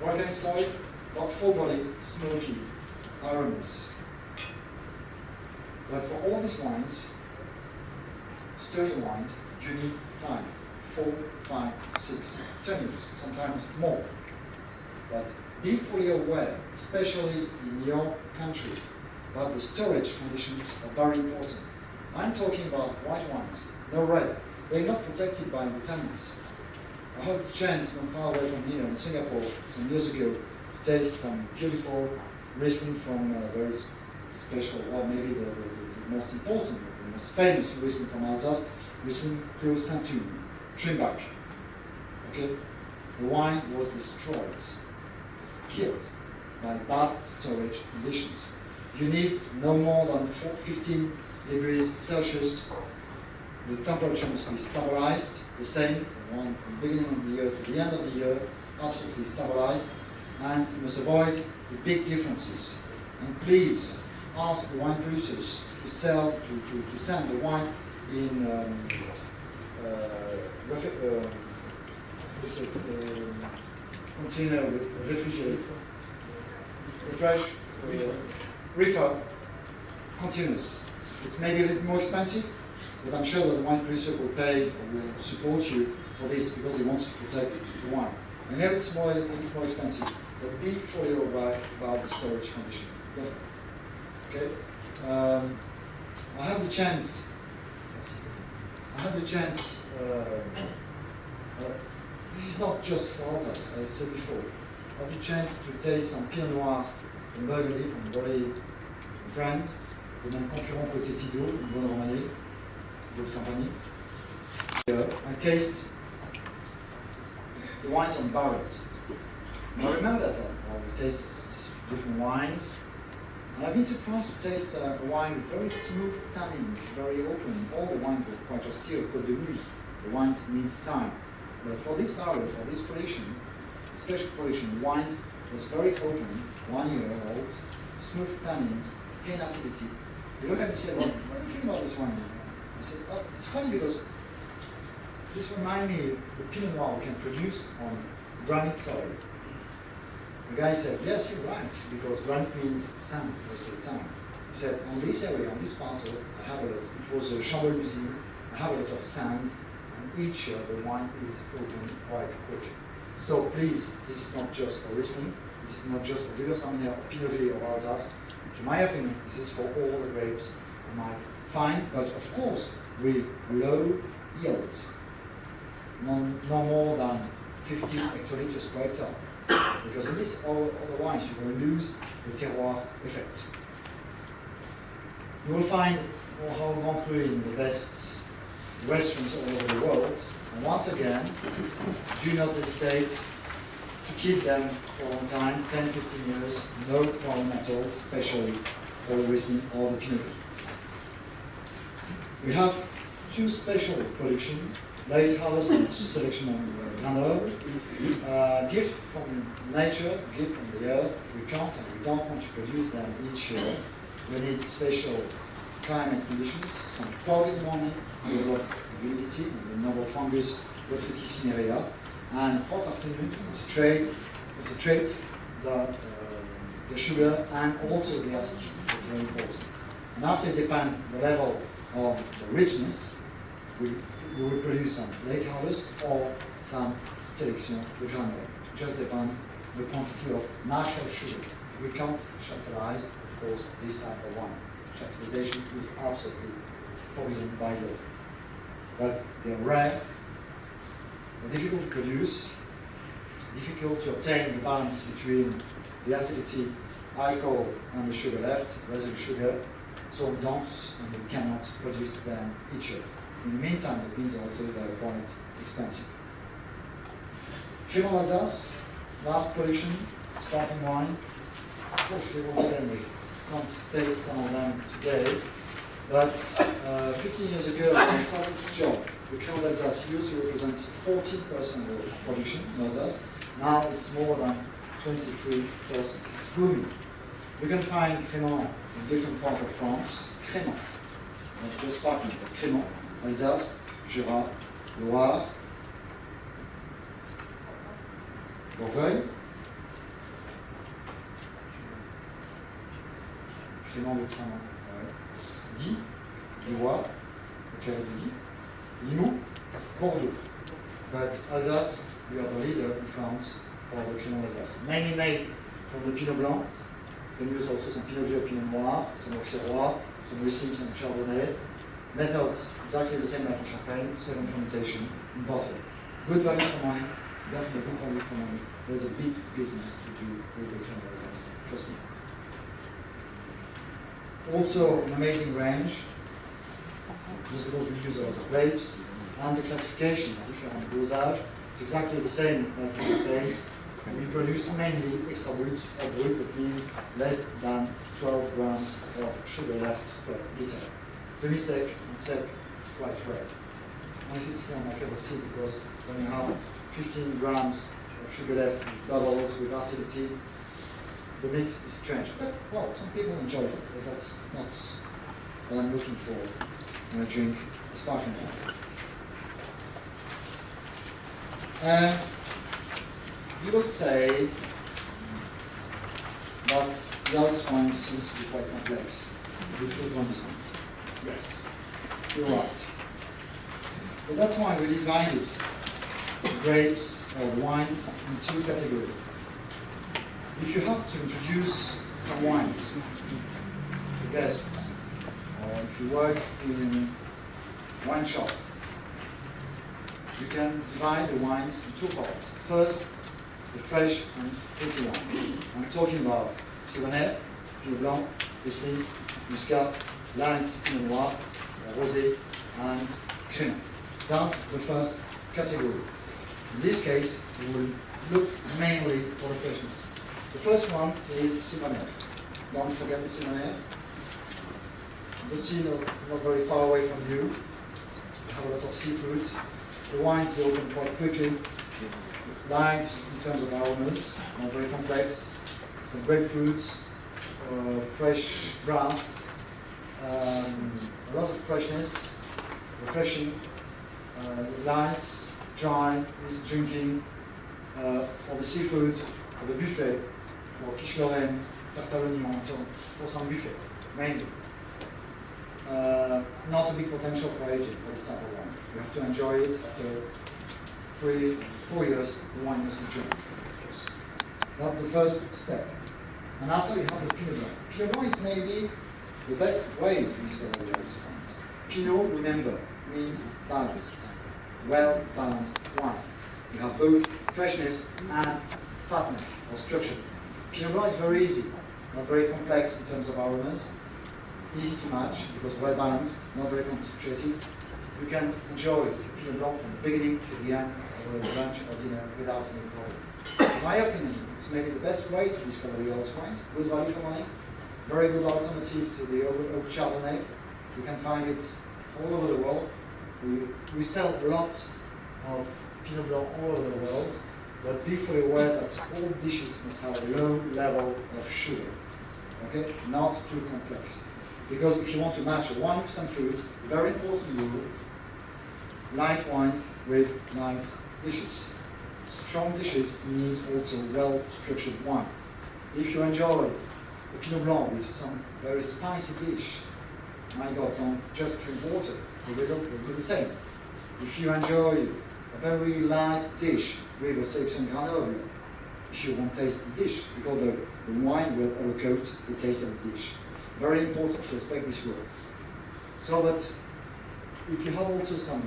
Organic soil, but full-bodied, smoky aromas. But for all these wines, sturdy wines, you need time. 4, 5, 6, 10 years, sometimes more. But be fully aware, especially in your country, that the storage conditions are very important. I'm talking about white wines, no red. They're not protected by the tannins. I had a chance not far away from here in Singapore some years ago to taste some beautiful Riesling from very special, well maybe the most important, the most famous Riesling from Alsace, Riesling Clos Saint-Hume, Trimbach. Okay? The wine was destroyed, killed by bad storage conditions. You need no more than 15 degrees Celsius. The temperature must be stabilized, the same one from the beginning of the year to the end of the year, absolutely stabilized, and you must avoid the big differences. And please ask the wine producers to send the wine in container with refrigerator, refill containers. It's maybe a little more expensive, but I'm sure that the wine producer will pay or will support you for this because he wants to protect the wine. And if it's a bit more expensive, but be fully aware about the storage condition. Definitely. Okay. I had the chance. This is not just for Alsace, as I said before. I had the chance to taste some Pinot Noir from Burgundy, from Bordeaux, in France, de mon concurrent côté Tidot, une bonne Romanée, d'autres compagnies. I taste the wines on barrels. And I remember that I taste different wines, and I've been surprised to taste a wine with very smooth tannins, very open. All the wines were quite austere, Côte de Nuit. The wine needs time. But for this barrel, for this production, special production, the wine was very open, 1 year old, smooth tannins, thin acidity. You look at me and say, well, what do you think about this wine? I said, oh, it's funny because this reminds me of the Pinot Noir we can produce on granite soil. The guy said, yes, you're right, because granite means sand most of the time. He said, on this area, on this parcel, I have a lot. It was a Chambolle-Musigny. I have a lot of sand, and each year the wine is open quite quickly. So please, this is not just for Riesling, this is not just for Gewürztraminer or Pinot Gris or Alsace. In my opinion, this is for all the grapes you might find, but of course with low yields. No more than 50 hectoliters per hectare. Because in this other wines, you will lose the terroir effect. You will find Grand Cru in the best restaurants all over the world. And once again, do not hesitate to keep them for a long time, 10, 15 years, no problem at all, especially for the Riesling or the Pinot Gris. We have two special productions, late harvest and selection on Granola. Gift from nature, gift from the earth. We can't and we don't want to produce them each year. We need special climate conditions, some fog in the morning, a lot of humidity, and the novel fungus Botrytis cinerea, and hot afternoon. It's a trait, the sugar and also the acidity. It's very important. And after it depends the level of the richness, we will produce some late harvest or some selection de Granola. Just depend the quantity of natural sugar. We can't chaptalize, of course, this type of wine. Chaptalization is absolutely forbidden by law. But they're rare, they're difficult to produce, difficult to obtain the balance between the acidity, alcohol, and the sugar left, residue sugar. So we don't and we cannot produce them each year. In the meantime, it means also they're quite expensive. Crémant d'Alsace, last production, sparkling wine. Unfortunately, once again, we can't taste some of them today. But 15 years ago, when I started this job, the Crémant d'Alsace used to represent 14% of the production in Alsace. Now it's more than 23%. It's booming. You can find Crémant in different parts of France. Crémant, not just sparkling, but Crémant, Alsace, Jura, Loire, Bourgogne, Crémant de Crémant, Die, Lillois, the Claret de Die, Limoux, Bordeaux. But Alsace, we are the leader in France for the Crémant d'Alsace. Mainly made from the Pinot Blanc. You can use also some Pinot Gris or Pinot Noir, some Auxerrois, some Riesling, some Chardonnay. Methods exactly the same like in Champagne, 7 fermentation in bottle. Good value for money, definitely good value for money. There's a big business to do with the Crémant d'Alsace, trust me. Also an amazing range, just because we use a lot of grapes, and the classification, different dosage, it's exactly the same like in Champagne. We produce mainly extra brut, or brut, that means less than 12 grams of sugar left per liter. Demi-sec and sec, quite rare. Honestly, it's not my cup of tea because when you have 15 grams of sugar left with bubbles, with acidity, the mix is strange. But, well, some people enjoy it, but that's not what I'm looking for when I drink a sparkling wine. You will say that the Alsace wine seems to be quite complex, difficult to understand. Yes. you're right. But that's why we divided the grapes or the wines in two categories. If you have to introduce some wines to guests, or if you work in a wine shop, you can divide the wines in two parts. First, the fresh and fruity wines. I'm talking about Sommelier, Pinot Blanc, Riesling, Muscat, Light, Pinot Noir, Rosé, and Crémant. That's the first category. In this case, we will look mainly for the freshness. The first one is Sommelier. Don't forget the Sommelier. The sea is not very far away from you. We have a lot of seafood. The wines open quite quickly. Light in terms of aromas, not very complex. Some grapefruits, fresh grass, a lot of freshness, refreshing, light, dry, easy drinking, for the seafood, for the buffet, for quiche Lorraine, tarte à l'oignon, and so on, for some buffet, mainly. Not a big potential for aging for this type of wine. You have to enjoy it after 3-4 years, the wine must be drunk, of course. That's the first step. And after you have the Pinot Blanc. Pinot Blanc is maybe the best way to discover the wines. Pinot, remember, means balanced, well-balanced wine. You have both freshness and fatness or structure. Pinot Blanc is very easy, not very complex in terms of aromas, easy to match because well-balanced, not very concentrated. You can enjoy Pinot Blanc from the beginning to the end, or lunch or dinner without any problem. In my opinion, it's maybe the best way to discover the old wines. Good value for money, very good alternative to the old Chardonnay. You can find it all over the world. We sell a lot of Pinot Blanc all over the world, but be fully aware that all dishes must have a low level of sugar. Okay, not too complex. Because if you want to match a wine with some food, very important rule: light wine with light dishes. Strong dishes need also well-structured wine. If you enjoy a Pinot Blanc with some very spicy dish, my God, don't just drink water. The result will be the same. If you enjoy a very light dish with a Sélection Grenoble, if you won't taste the dish, because the wine will overcoat the taste of the dish. Very important to respect this rule. So that if you have also some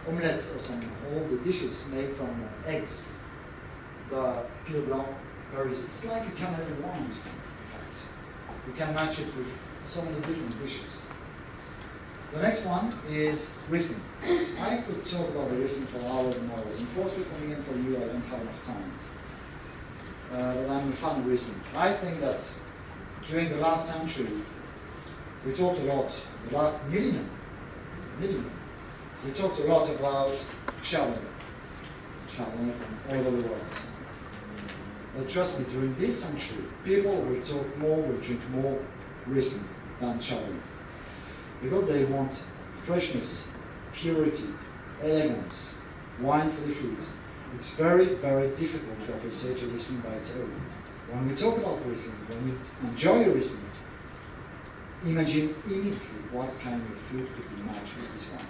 omelette or some all the dishes made from eggs, the Pinot Blanc varies. It's like a Canadian wine, in fact. You can match it with so many different dishes. The next one is Riesling. I could talk about the Riesling for hours and hours. Unfortunately for me and for you, I don't have enough time. But I'm a fan of Riesling. I think that during the last century, we talked a lot, the last millennium, we talked a lot about Chardonnay from all over the world. But trust me, during this century, people will talk more, will drink more Riesling than Chardonnay. Because they want freshness, purity, elegance, wine for the food. It's very, very difficult to appreciate a Riesling by its own. When we talk about Riesling, when we enjoy a Riesling, imagine immediately what kind of food could be matched with this wine.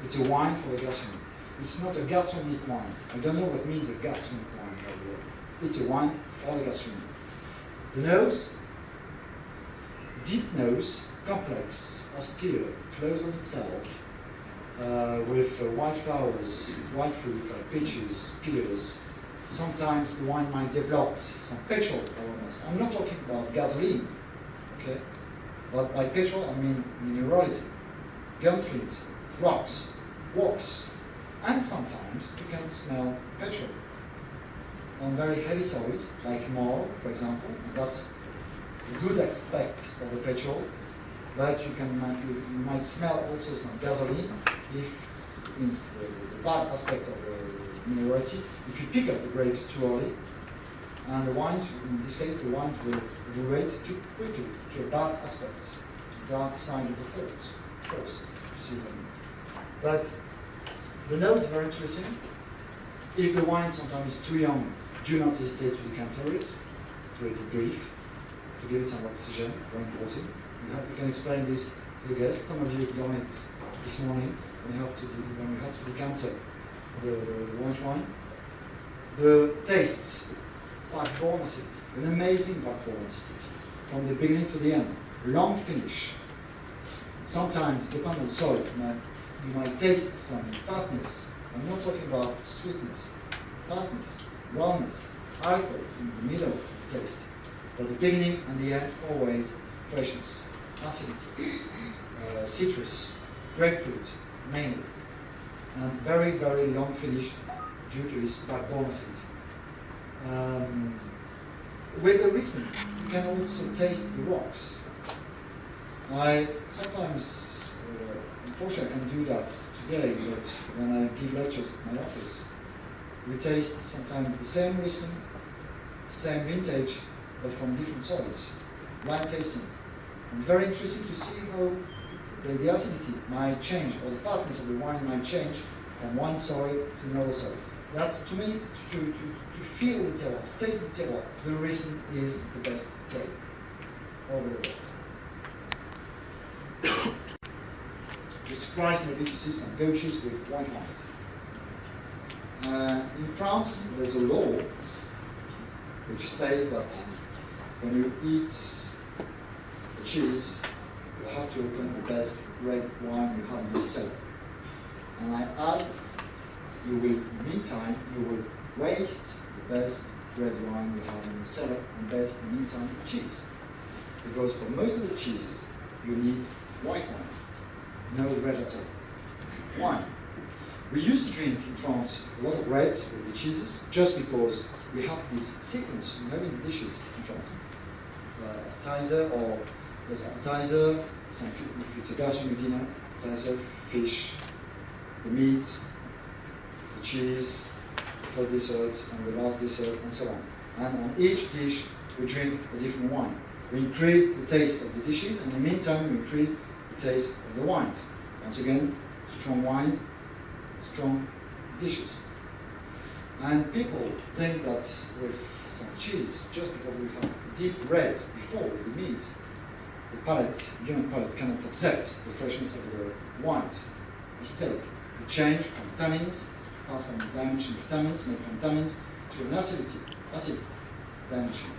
It's a wine for the gastronomy. It's not a gastronomic wine. I don't know what means a gastronomic wine, by the way. It's a wine for the gastronomy. The nose, deep nose, complex, austere, close on itself, with white flowers, white fruit like peaches, pears. Sometimes the wine might develop some petrol aromas. I'm not talking about gasoline, okay? But by petrol, I mean minerality, gunflint, rocks, wax, and sometimes you can smell petrol on very heavy soils, like marl, for example. That's a good aspect of the petrol, but you might smell also some gasoline if it means the bad aspect of the minerality. If you pick up the grapes too early, and the wines, in this case, the wines will degrade too quickly to a bad aspect, dark side of the fruit, of course, you see them. But the nose is very interesting. If the wine sometimes is too young, do not hesitate to decanter it, to let it breathe, to give it some oxygen, very important. You can explain this to the guests. Some of you have done it this morning when you have to decant the white wine. The tastes, backbone acidity, an amazing backbone acidity, from the beginning to the end, long finish. Sometimes, depending on the soil, you might taste some fatness. I'm not talking about sweetness, fatness, rawness, alcohol in the middle of the taste. But the beginning and the end, always freshness, acidity, citrus, grapefruit, mainly. And very, very long finish due to its backbone acidity. With the Riesling, you can also taste the rocks. I sometimes, unfortunately, I can do that today, but when I give lectures at my office, we taste sometimes the same Riesling, same vintage, but from different soils. Wine tasting. And it's very interesting to see how the acidity might change, or the fatness of the wine might change from one soil to another soil. That's, to me, to feel the terroir, to taste the terroir, the Riesling is the best way over the world. You're surprised maybe to see some gauches with white wines. In France, there's a law which says that when you eat the cheese, you have to open the best red wine you have in your cellar. And I add, you will, in the meantime, you will waste the best red wine you have in the cellar and best, in the meantime, cheese. Because for most of the cheeses, you need white wine, no red at all. Wine. We used to drink in France a lot of reds with the cheeses just because we have this sequence, in the dishes in France. Appetizer, or there's appetizer, if it's a gastronomic dinner, appetizer, fish, the meats, the cheese, the first dessert, and the last dessert, and so on. And on each dish, we drink a different wine. We increase the taste of the dishes, and in the meantime, we increase the taste of the wines. Once again, strong wine, strong dishes. And people think that with some cheese, just because we have deep red before with the meat, the palate, human palate cannot accept the freshness of the wines. Mistake. We change from tannins, pass from the dimension of tannins, made from tannins, to an acid dimension.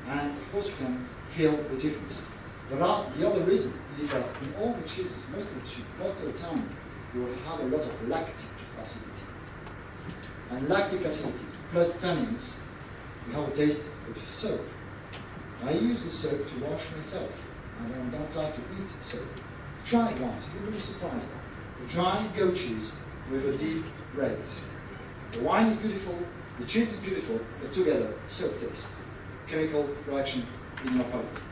And of course you can feel the difference. The other reason is that in all the cheeses, most of the cheese, most of the time, you will have a lot of lactic acidity. And lactic acidity plus tannins, you have a taste of soap. I use the soap to wash myself. I don't like to eat soap. Try it once, you will be surprised. The dry goat cheese with a deep red. The wine is beautiful, the cheese is beautiful, but together, soap taste. Chemical reaction in your palate.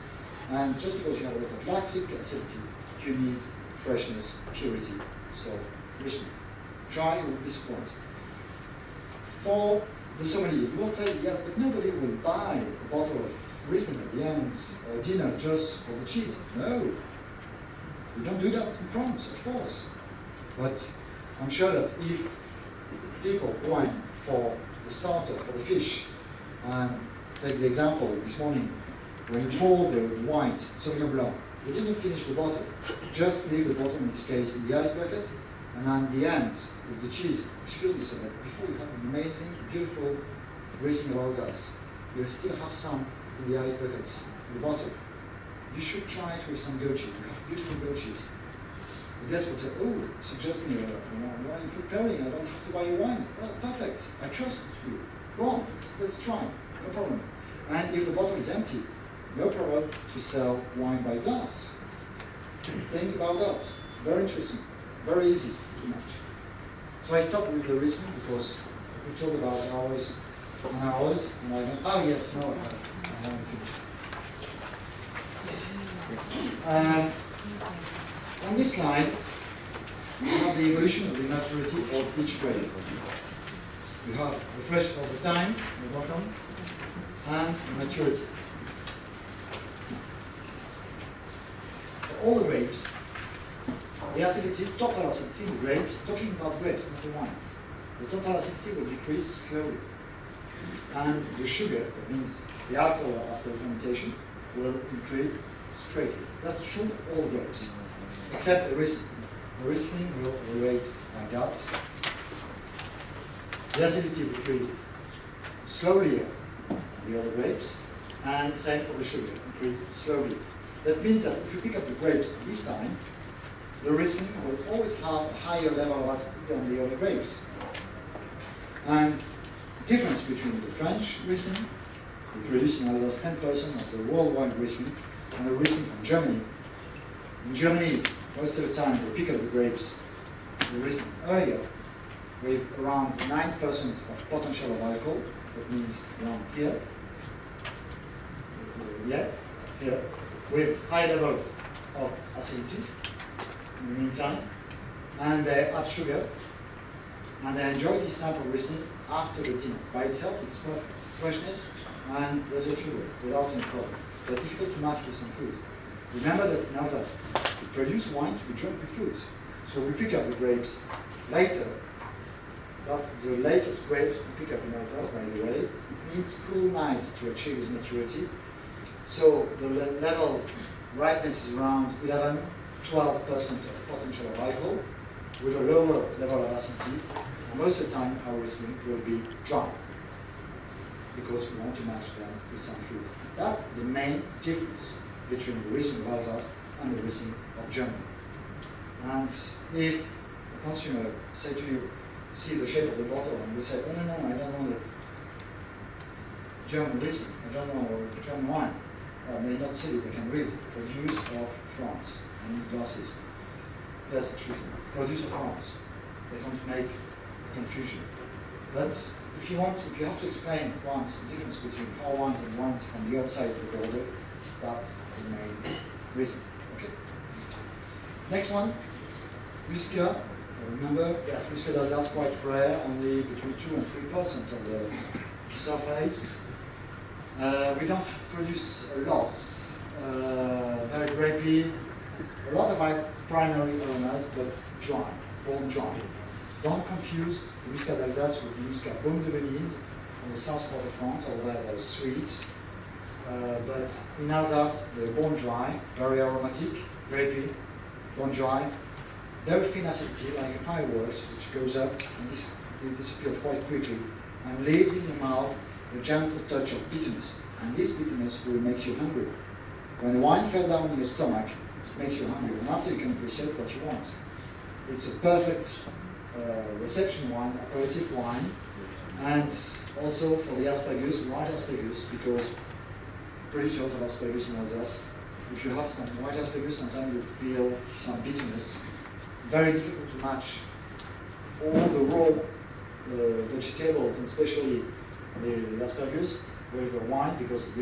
And just because you have a lot of lactic acidity, you need freshness, purity, so Riesling. Try, you will be surprised. For the sommelier, you will say, yes, but nobody will buy a bottle of Riesling at the end or dinner just for the cheese. No, we don't do that in France, of course. But I'm sure that if people wine for the starter, for the fish, and take the example this morning, when you pour the white Sauvignon Blanc, you didn't finish the bottle, just leave the bottle, in this case, in the ice bucket, and on the end, with the cheese, excuse me, sir, but before you have an amazing, beautiful Riesling of Alsace, you still have some in the ice buckets, in the bottle. You should try it with some goat cheese. You have beautiful goat cheese. The guests would say, oh, suggest me a wine food pairing, I don't have to buy your wine. Well, perfect, I trust you. Go on, let's try, no problem. And if the bottle is empty, no problem to sell wine by glass. Think about that. Very interesting, very easy to match. So I stopped with the Riesling because we talk about hours and hours, and I don't, oh yes, no, I haven't finished. On this slide, we have the evolution of the maturity of each grape. We have the fresh over time at the bottom, and maturity. For all the grapes, the acidity, total acidity in the grapes, talking about grapes, not the wine, the total acidity will decrease slowly. And the sugar, that means the alcohol after fermentation, will increase straightly. That's true for all grapes, except the Riesling. The Riesling will elevate like that. The acidity will increase slowly on the other grapes, and same for the sugar, increase slowly. That means that if you pick up the grapes this time, the Riesling will always have a higher level of acidity on the other grapes. And difference between the French Riesling, we produce in Alsace 10% of the worldwide Riesling, and the Riesling from Germany. In Germany, most of the time we pick up the grapes, the Riesling earlier, with around 9% of potential of alcohol. That means around here. Yeah, here, with high level of acidity in the meantime, and they add sugar, and they enjoy this type of Riesling after the dinner. By itself, it's perfect. Freshness and without sugar, without any problem. But difficult to match with some food. Remember that in Alsace, we produce wine to be drunk with food. So we pick up the grapes later. That's the latest grapes we pick up in Alsace, by the way. It needs cool nights to achieve its maturity. So the level ripeness is around 11, 12% of potential of alcohol, with a lower level of acidity. And most of the time, our Riesling will be dry, because we want to match them with some food. That's the main difference between the Riesling of Alsace and the Riesling of Germany. And if a consumer say to you, see the shape of the bottle, and we say, oh no, I don't want a German Riesling, I don't want a German wine. They not see it, they can read. Produce of France, and glasses. That's the truth. Produce of France. They can't make confusion. But if you have to explain once the difference between our wines and wines from the outside of the border, that's the main reason. Okay. Next one, Muscat. Remember, yes, Muscat d'Alsace quite rare, only between 2 and 3% of the surface. We don't produce a lot. Very grapey. A lot of my primary aromas, but dry, bone dry. Don't confuse the Muscat d'Alsace with the Muscat Baume de Venise on the south part of France, although they're sweet. But in Alsace, they're bone dry, very aromatic, grapey, bone dry, very thin acidity, like a fireworks, which goes up and they disappear quite quickly, and leaves in your mouth a gentle touch of bitterness. And this bitterness will make you hungry. When the wine fell down in your stomach, it makes you hungry, and after you can appreciate what you want. It's a perfect reception wine, aperitif wine, and also for the asparagus, white asparagus, because produce a lot of asparagus in Alsace. If you have some white asparagus, sometimes you feel some bitterness. Very difficult to match all the raw vegetables, and especially the asparagus, with the wine, because the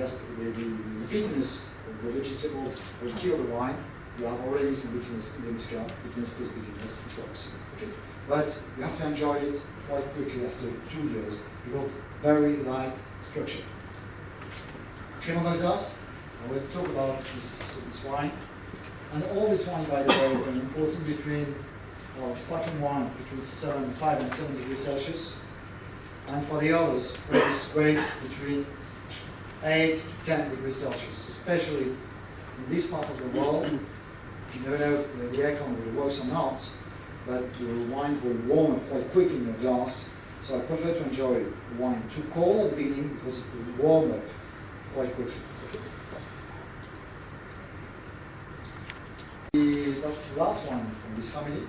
bitterness of the vegetables will kill the wine. You have already some bitterness in the Muscat, bitterness plus bitterness, it works. Okay? But you have to enjoy it quite quickly after 2 years, because very light structure. Crémant d'Alsace, I will talk about this wine. And all this wine, by the way, are important between sparkling wine between 5 and 7 degrees Celsius. And for the others, produce grapes between 8 to 10 degrees Celsius, especially in this part of the world. You don't know whether the aircon will work or not, but the wine will warm up quite quickly in your glass. So I prefer to enjoy the wine too cold at the beginning, because it will warm up quite quickly. That's the last one from this family.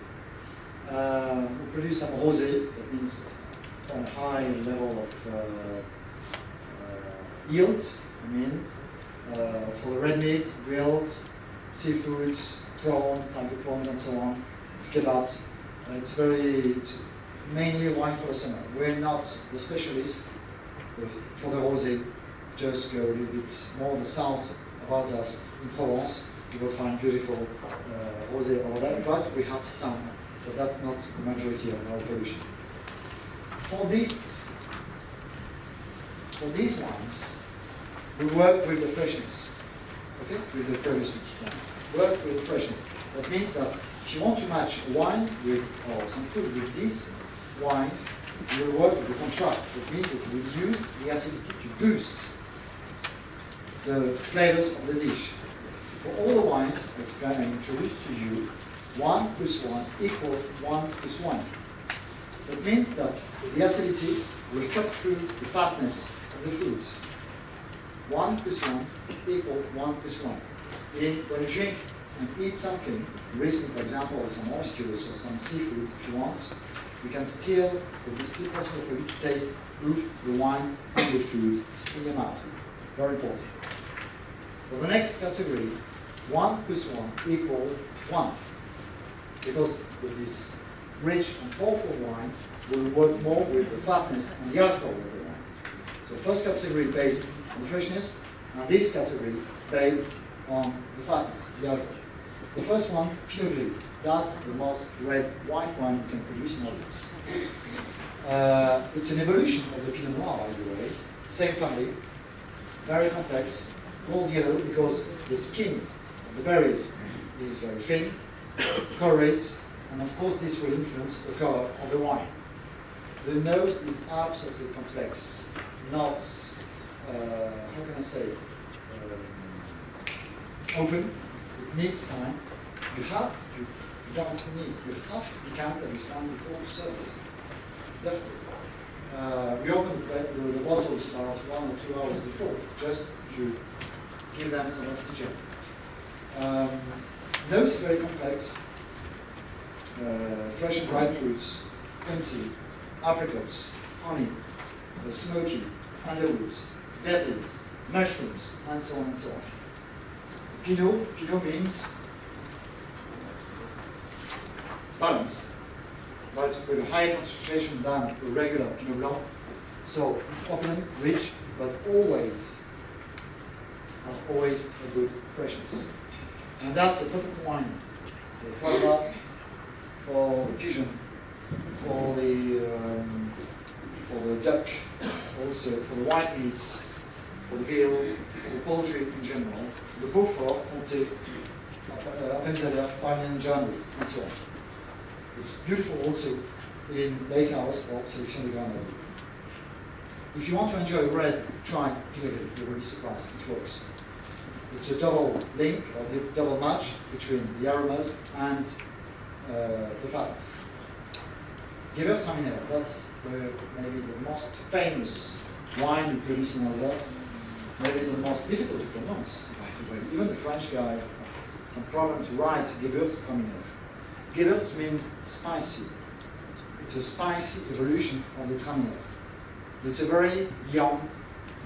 We produce some rosé, that means quite a high level of yield, for the red meat, grilled, seafoods, prawns, tiger prawns, and so on, kebabs. It's mainly a wine for the summer. We're not the specialist for the rosé. Just go a little bit more the south of Alsace, in Provence. You will find beautiful rosé over there, but we have some, but that's not the majority of our production. For these wines, we work with the freshness, okay? With the previous one. Work with the freshness. That means that if you want to match wine with, or some food with these wines, you will work with the contrast. That means that we use the acidity to boost the flavors of the dish. For all the wines I introduced to you, 1 plus 1 equals 1 plus 1. That means that the acidity will cut through the fatness of the foods. 1 plus 1 equals 1 plus 1. When you drink and eat something, recently, for example, some oysters or some seafood, if you want, you can still, it is still possible for you to taste both the wine and the food in your mouth. Very important. For the next category, 1 plus 1 equals 1. Because with this rich and powerful wine, will work more with the fatness and the alcohol of the wine. So first category based on the freshness, and this category based on the fatness, the alcohol. The first one, Pinot Gris. That's the most red white wine you can produce in Alsace. It's an evolution of the Pinot Noir, by the way. Same family, very complex, gold yellow because the skin of the berries is very thin, colorate, and of course this will influence the color of the wine. The nose is absolutely complex, not, how can I say, open. It needs time. You have to decant this wine before you serve it. Definitely. We open the bottles about 1 or 2 hours before, just to give them some oxygen. Nose is very complex. Fresh and dried fruits, fancy, apricots, honey, smoky, underwoods, dead leaves, mushrooms, and so on and so on. Pinot means balance, but with a higher concentration than a regular Pinot Blanc. So it's open, rich, but always has always a good freshness. And that's a perfect wine for the foie gras, for the pigeon, for the duck, also for the white meats, for the veal, for the poultry in general, the Beaufort, Comté, Appenzeller, Parmigiano, and so on. It's beautiful also in late house or Sélection de Grenoble. If you want to enjoy red, try Pinot Gris. You will be surprised. It works. It's a double link or the double match between the aromas and the fatness. Gewürztraminer, that's maybe the most famous wine we produce in Alsace. Maybe the most difficult to pronounce. Even the French guy had some problem to write Gewürztraminer. Gewürz means spicy. It's a spicy evolution of the Traminer. It's a very young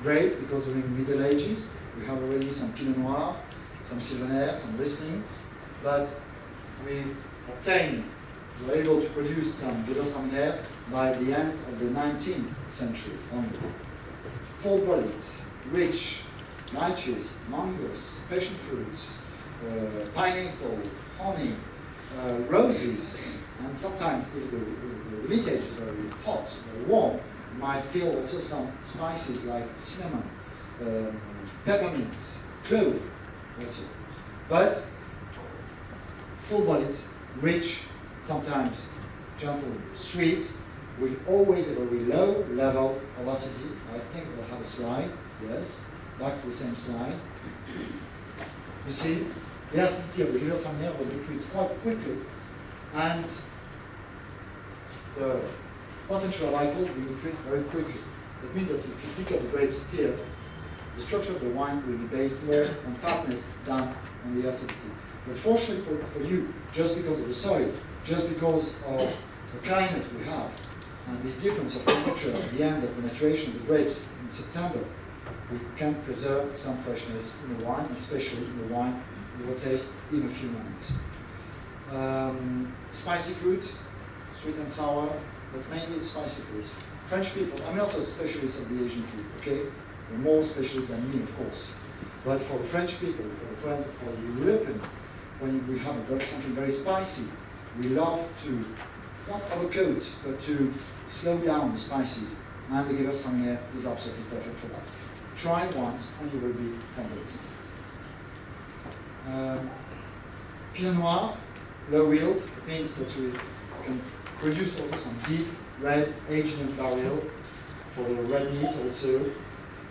grape because during the Middle Ages we have already some Pinot Noir, some Sylvaner, some Riesling, but we were able to produce some Gewürztraminer by the end of the 19th century only. Full-bodied, rich, lychees, mangoes, passion fruits, pineapple, honey, roses, and sometimes if the vintage is very hot, very warm, you might feel also some spices like cinnamon, peppermint, clove also. But full-bodied, rich, sometimes gentle, sweet, with always a very low level of acidity. I think we'll have a slide, yes, back to the same slide. You see, the acidity of the Gewürztraminer will decrease quite quickly, and the potential of alcohol will increase very quickly. That means that if you pick up the grapes here, the structure of the wine will be based more on fatness than on the acidity. But fortunately for you, just because of the soil, just because of the climate we have, and this difference of temperature at the end of the maturation of the grapes in September, we can preserve some freshness in the wine, especially in the wine we will taste in a few moments. Spicy fruit, sweet and sour, but mainly spicy fruit. French people, I'm not a specialist of the Asian food, okay? They're more specialist than me, of course. But for the French people, for the European, when we have something very spicy, we love to not overcoat, but to slow down the spices, and the Gewürztraminer is absolutely perfect for that. Try it once and you will be convinced. Pinot Noir, low yield, it means that we can produce also some deep red aged in barrel for the red meat also,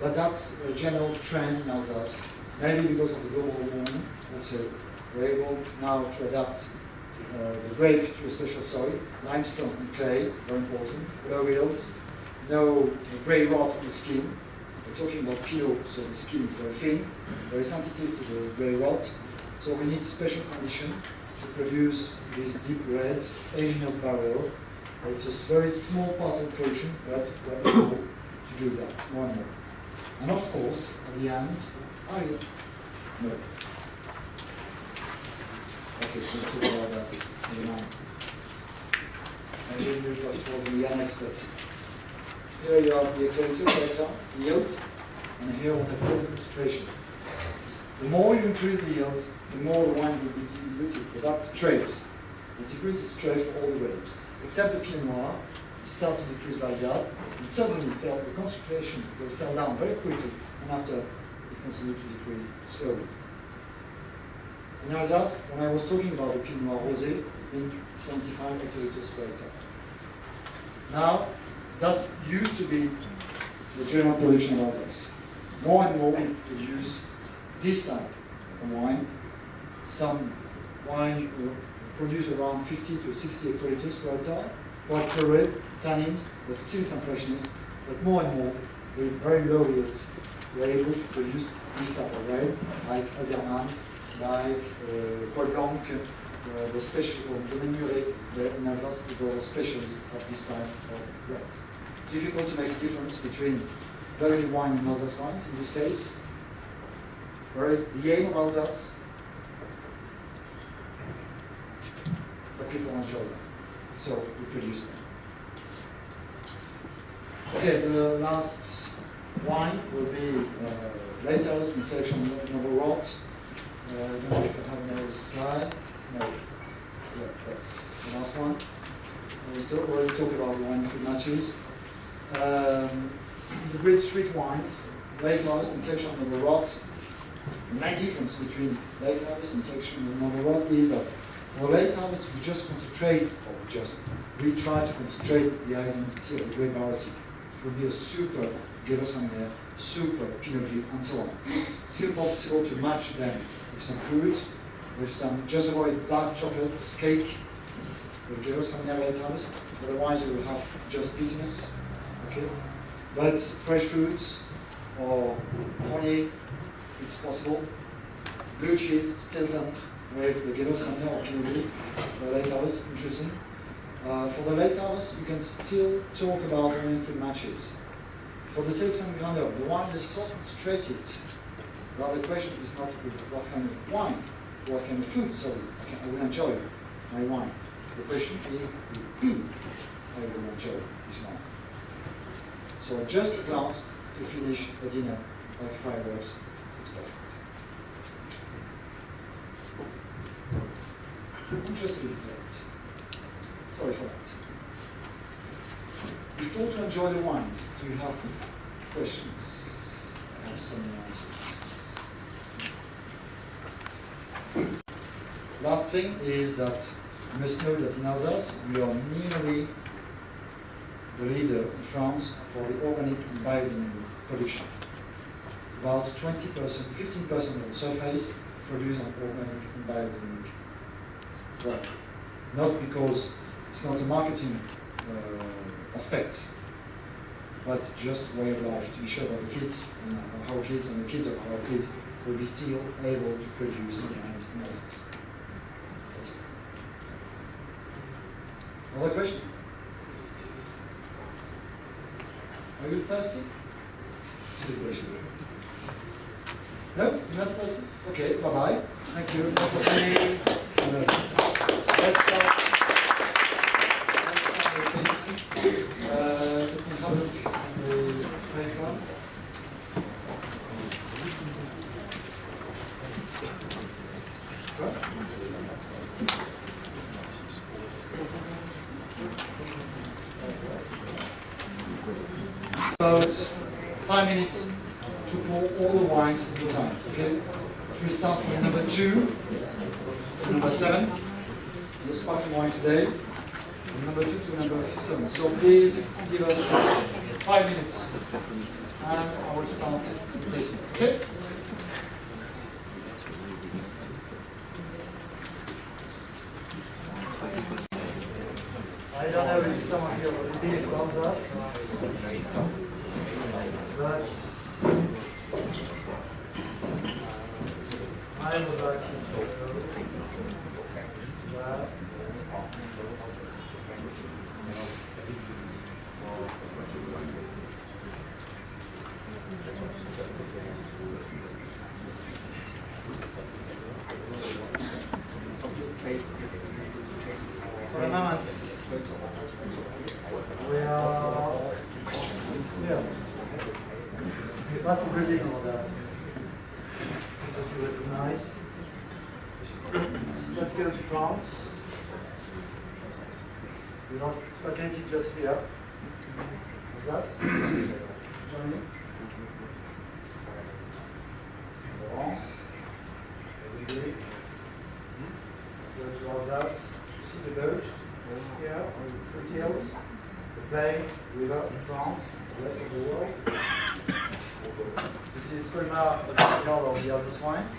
but that's a general trend in Alsace. Maybe because of the global warming also, we're able now to adapt the grape to a special soil, limestone and clay, very important, low yields, no grey rot on the skin. We're talking about Pinot, so the skin is very thin, very sensitive to the grey rot. So we need special condition to produce this deep red Asian oak barrel. It's a very small part of the production, but we're able to do that more and more. And of course, at the end, no. Okay, we'll talk about that in a moment. I didn't know that was in the annex, but here you have the equator data, yield, and here we have yield concentration. The more you increase the yields, the more the wine will be diluted, but that's straight. The decrease is straight for all the grapes. Except the Pinot Noir, it started to decrease like that, and suddenly the concentration fell down very quickly, and after it continued to decrease slowly. In Alsace, when I was talking about the Pinot Noir Rosé, in 75 hectoliters per hectare. Now, that used to be the general production of Alsace. More and more we produce this type of wine. Some wine will produce around 50 to 60 hectoliters per hectare, quite colored, tannins, but still some freshness. But more and more, with very low yields, we're able to produce this type of red, like Oenologist, like Paul Blanc, the special, the Menuret, in Alsace, the specialists of this type of red. It's difficult to make a difference between Burgundy wine and Alsace wines in this case, whereas the aim of Alsace, that people enjoy them, so we produce them. Okay, the last wine will be Lighthouse in selection number rot. I don't know if I have another slide. No. Yeah, that's the last one. We already talked about wine food matches. The great street wines, Lighthouse and section number rot. The main difference between Lighthouse and section number rot is that for Lighthouse we just concentrate, we try to concentrate the identity of the grape variety. It will be a super Gewürztraminer, super Pinot Gris, and so on. It's still possible to match them with some fruit, with some, just avoid dark chocolate cake with Gewürztraminer Lighthouse. Otherwise you will have just bitterness. Okay? But fresh fruits or honey, it's possible. Blue cheese, Stilton, with the Gewürztraminer or Pinot Gris, the Lighthouse, interesting. For the Lighthouse, we can still talk about meaningful matches. For the Sélection Grandeur, the wine is so concentrated that the question is not what kind of wine, what kind of food, sorry, I will enjoy my wine. The question is who I will enjoy this wine. So just a glass to finish a dinner like fireworks, it's perfect. I'm just a bit late. Sorry for that. Before to enjoy the wines, do you have questions? I have some answers. Last thing is that you must know that in Alsace we are nearly the leader in France for the organic and biodynamic production. About 20%, 15% of the surface produced on organic and biodynamic. Well, not because it's not a marketing aspect, but just way of life, to be sure that the kids and our kids and the kids of our kids will be still able to produce wines in Alsace. That's it. Another question? Are you thirsty? It's a good question. No? You're not thirsty? Okay, bye-bye. Thank you. Let's start. Let me have a look at the paper. About 5 minutes to pour all the wines at a time. Okay? We start from number 2 to number 7. The sparkling wine today. From number 2 to number 7. So please give us 5 minutes, and I will start the tasting. Okay? village of Alsace. But I would like to show that for the moment we are here. That's the building of that you recognize. Let's go to France. We're not located just here. Alsace, Germany, France, every day. Let's go to Alsace. You see the boat here, the hills, the plain, river in France, the rest of the world. This is Colmar, the capital of the Alsace wines.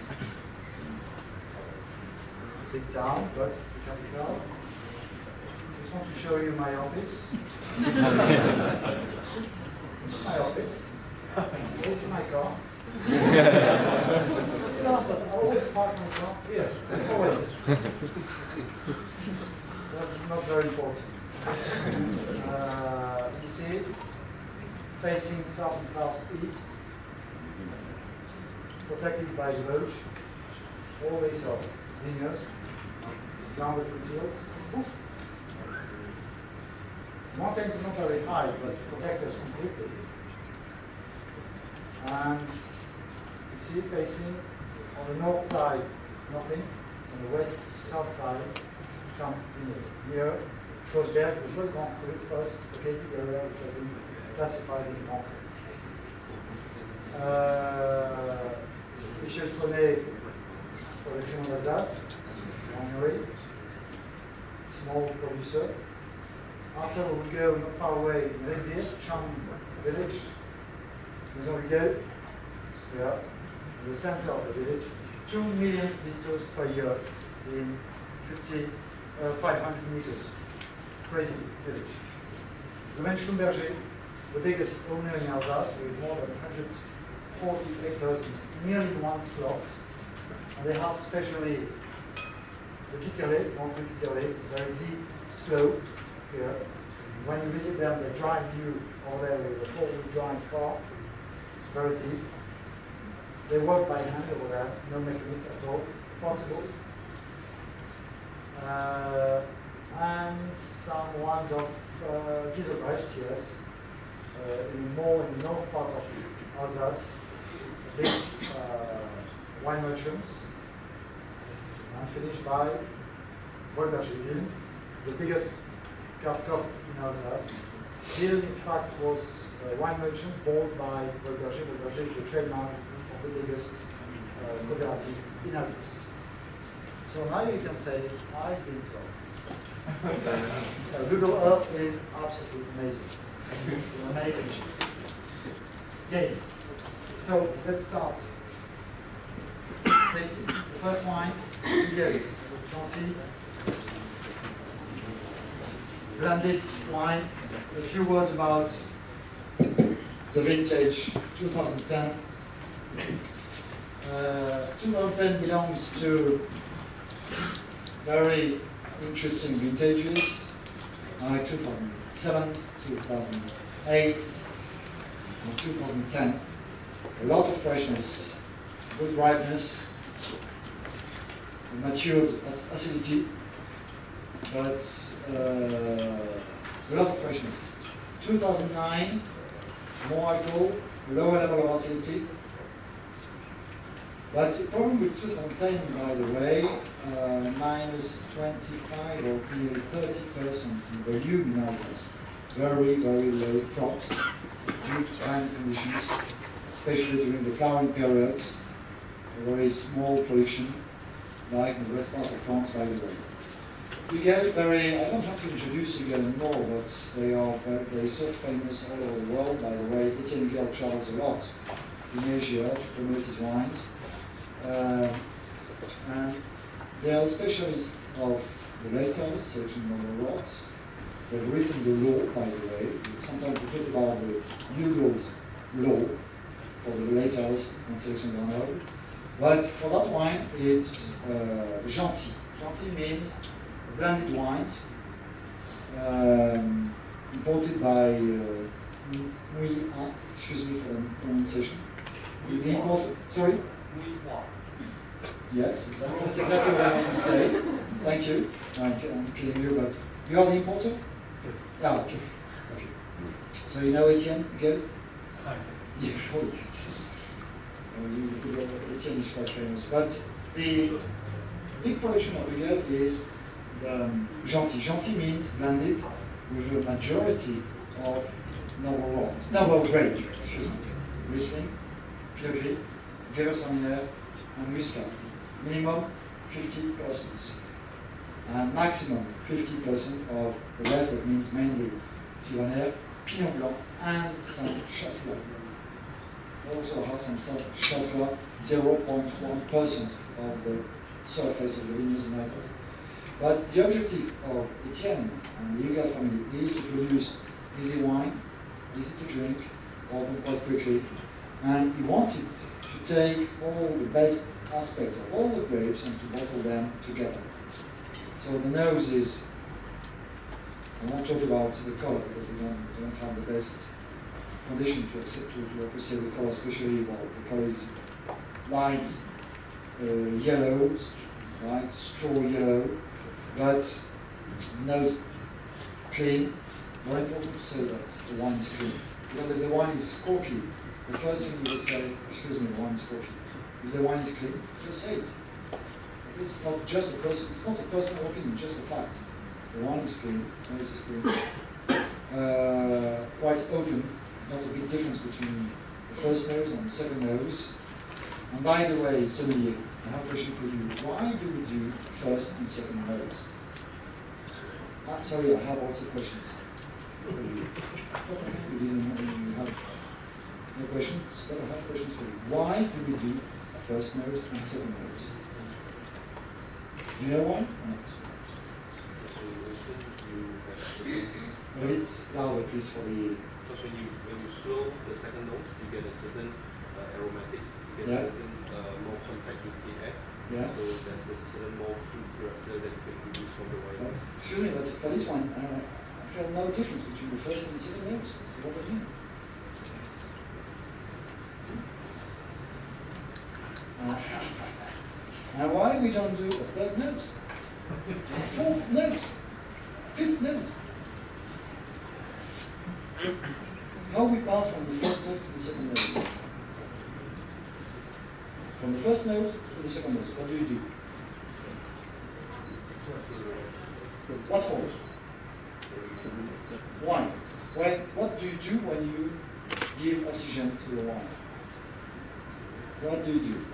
Big town, but the capital. I just want to show you my office. This is my office. This is my car. No, but I always park my car here. Always. That's not very important. You see it? Facing south and southeast. Protected by the Vosges. Always up. Vineyards. Down the foothills. Mountains are not very high, but protect us completely. And you see facing on the north side, nothing. On the west, south side, some vineyards. Here, Schlossberg, the first Grand Cru, first located area which has been classified in Grand Cru. Michel Fonnet, for the Cremant d'Alsace, winery, small producer. After we will go not far away in Rivière, Cham village, Maison Huguet, here, in the center of the village. 2 million visitors per year in 500 meters. Crazy village. Domaine Schlumberger, the biggest owner in Alsace, with more than 140 hectares, nearly 1 slot. And they have specially the Quiterlé, Grand Cru Quiterlé, very deep slope here. When you visit them, they drive you over there with a 4-wheel drive car. It's very deep. They work by hand over there, no mechanics at all, possible. And some wines of Kieselbrecht, yes, in more in the north part of Alsace, big wine merchants, and finished by Wolberger, the biggest cave cup in Alsace. Hill, in fact, was a wine merchant bought by Wolberger. Wolberger is the trademark of the biggest cooperative in Alsace. So now you can say, I've been to Alsace. Google Earth is absolutely amazing. Amazing. Okay, so let's start tasting. The first wine, Thierry Fritsch. Blended wine. A few words about the vintage 2010. 2010 belongs to very interesting vintages, like 2007, 2008, and 2010. A lot of freshness, good ripeness, matured acidity, but a lot of freshness. 2009, more alcohol, lower level of acidity. But the problem with 2010, by the way, minus 25 or nearly 30% in volume in Alsace. Very, very low crops due to climate conditions, especially during the flowering periods. A very small production, like in the rest part of France, by the way. You get very, I don't have to introduce you anymore, but they're so famous all over the world. By the way, Etienne Gill travels a lot in Asia to promote his wines. And they are specialists of the laters, selecting novel rocks, They've written the law, by the way. Sometimes we talk about the Hugo's law for the latest Conseil Garneau. But for that wine, it's gentil. Gentil means blended wines imported by excuse me for the pronunciation. The import, sorry? Yes, exactly. That's exactly what I want to say. Thank you. I'm kidding you, but you are the importer? Yes. Yeah, okay. Okay. So you know Etienne again? Yeah, oh yes. Etienne is quite famous. But the big production of Huguel is gentil. Gentil means blended with a majority of noble grape, excuse me. Riesling, Pinot Gris, Gewürztraminer, and Muscat. Minimum 50%. And maximum 50% of the rest, that means mainly Sylvaner, Pinot Blanc, and some Chasselas. We also have some Chasselas, 0.1% of the surface of the vineyards and metals. But the objective of Etienne and the Huguel family is to produce easy wine, easy to drink, open quite quickly, and he wanted to take all the best aspects of all the grapes and to bottle them together. So the nose is, I won't talk about the color because we don't have the best condition to appreciate the color, especially while the color is light yellow, light straw yellow, but nose clean. Very important to say that the wine is clean. Because if the wine is corky, the first thing you will say, excuse me, the wine is corky. If the wine is clean, just say it. It's not just it's not a personal opinion, just a fact. The wine is clean, the nose is clean. Quite open. There's not a big difference between the first nose and the second nose. And by the way, Sommelier, I have a question for you. Why do we do first and second nose? Sorry, I have also questions. You have no questions, but I have questions for you. Why do we do first nose and second nose? Do you know why? Well, it's louder, please, for the... Because when you swirl the second notes, you get a certain aromatic, you get a certain more contact with the air. Yeah. So there's a certain more fruit character that you can produce from the wine. Excuse me, but for this one, I felt no difference between the first and the second nose. So what do you mean? And why we don't do a third nose? Fourth nose? Fifth nose? How we pass from the first nose to the second nose? From the first nose to the second nose, what do you do? What for? Wine. What do you do when you give oxygen to the wine? What do you do?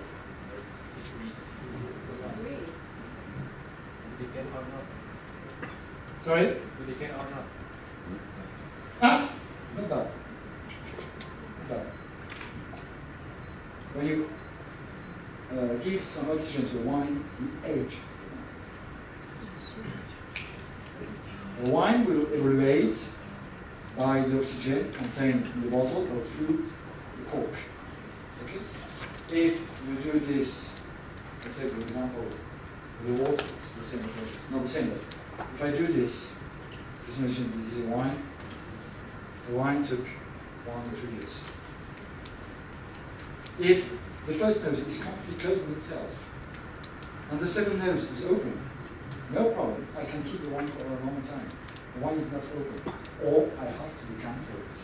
Sorry? Ah, not bad. Not bad. When you give some oxygen to the wine, you age. The wine will evaluate by the oxygen contained in the bottle or through the cork. Okay? If you do this, I take for example the water, it's the same approach. It's not the same, but if I do this, just imagine this is a wine. The wine took 1 or 2 years. If the first nose is completely closed on itself, and the second nose is open, no problem. I can keep the wine for a long time. The wine is not open, or I have to decant it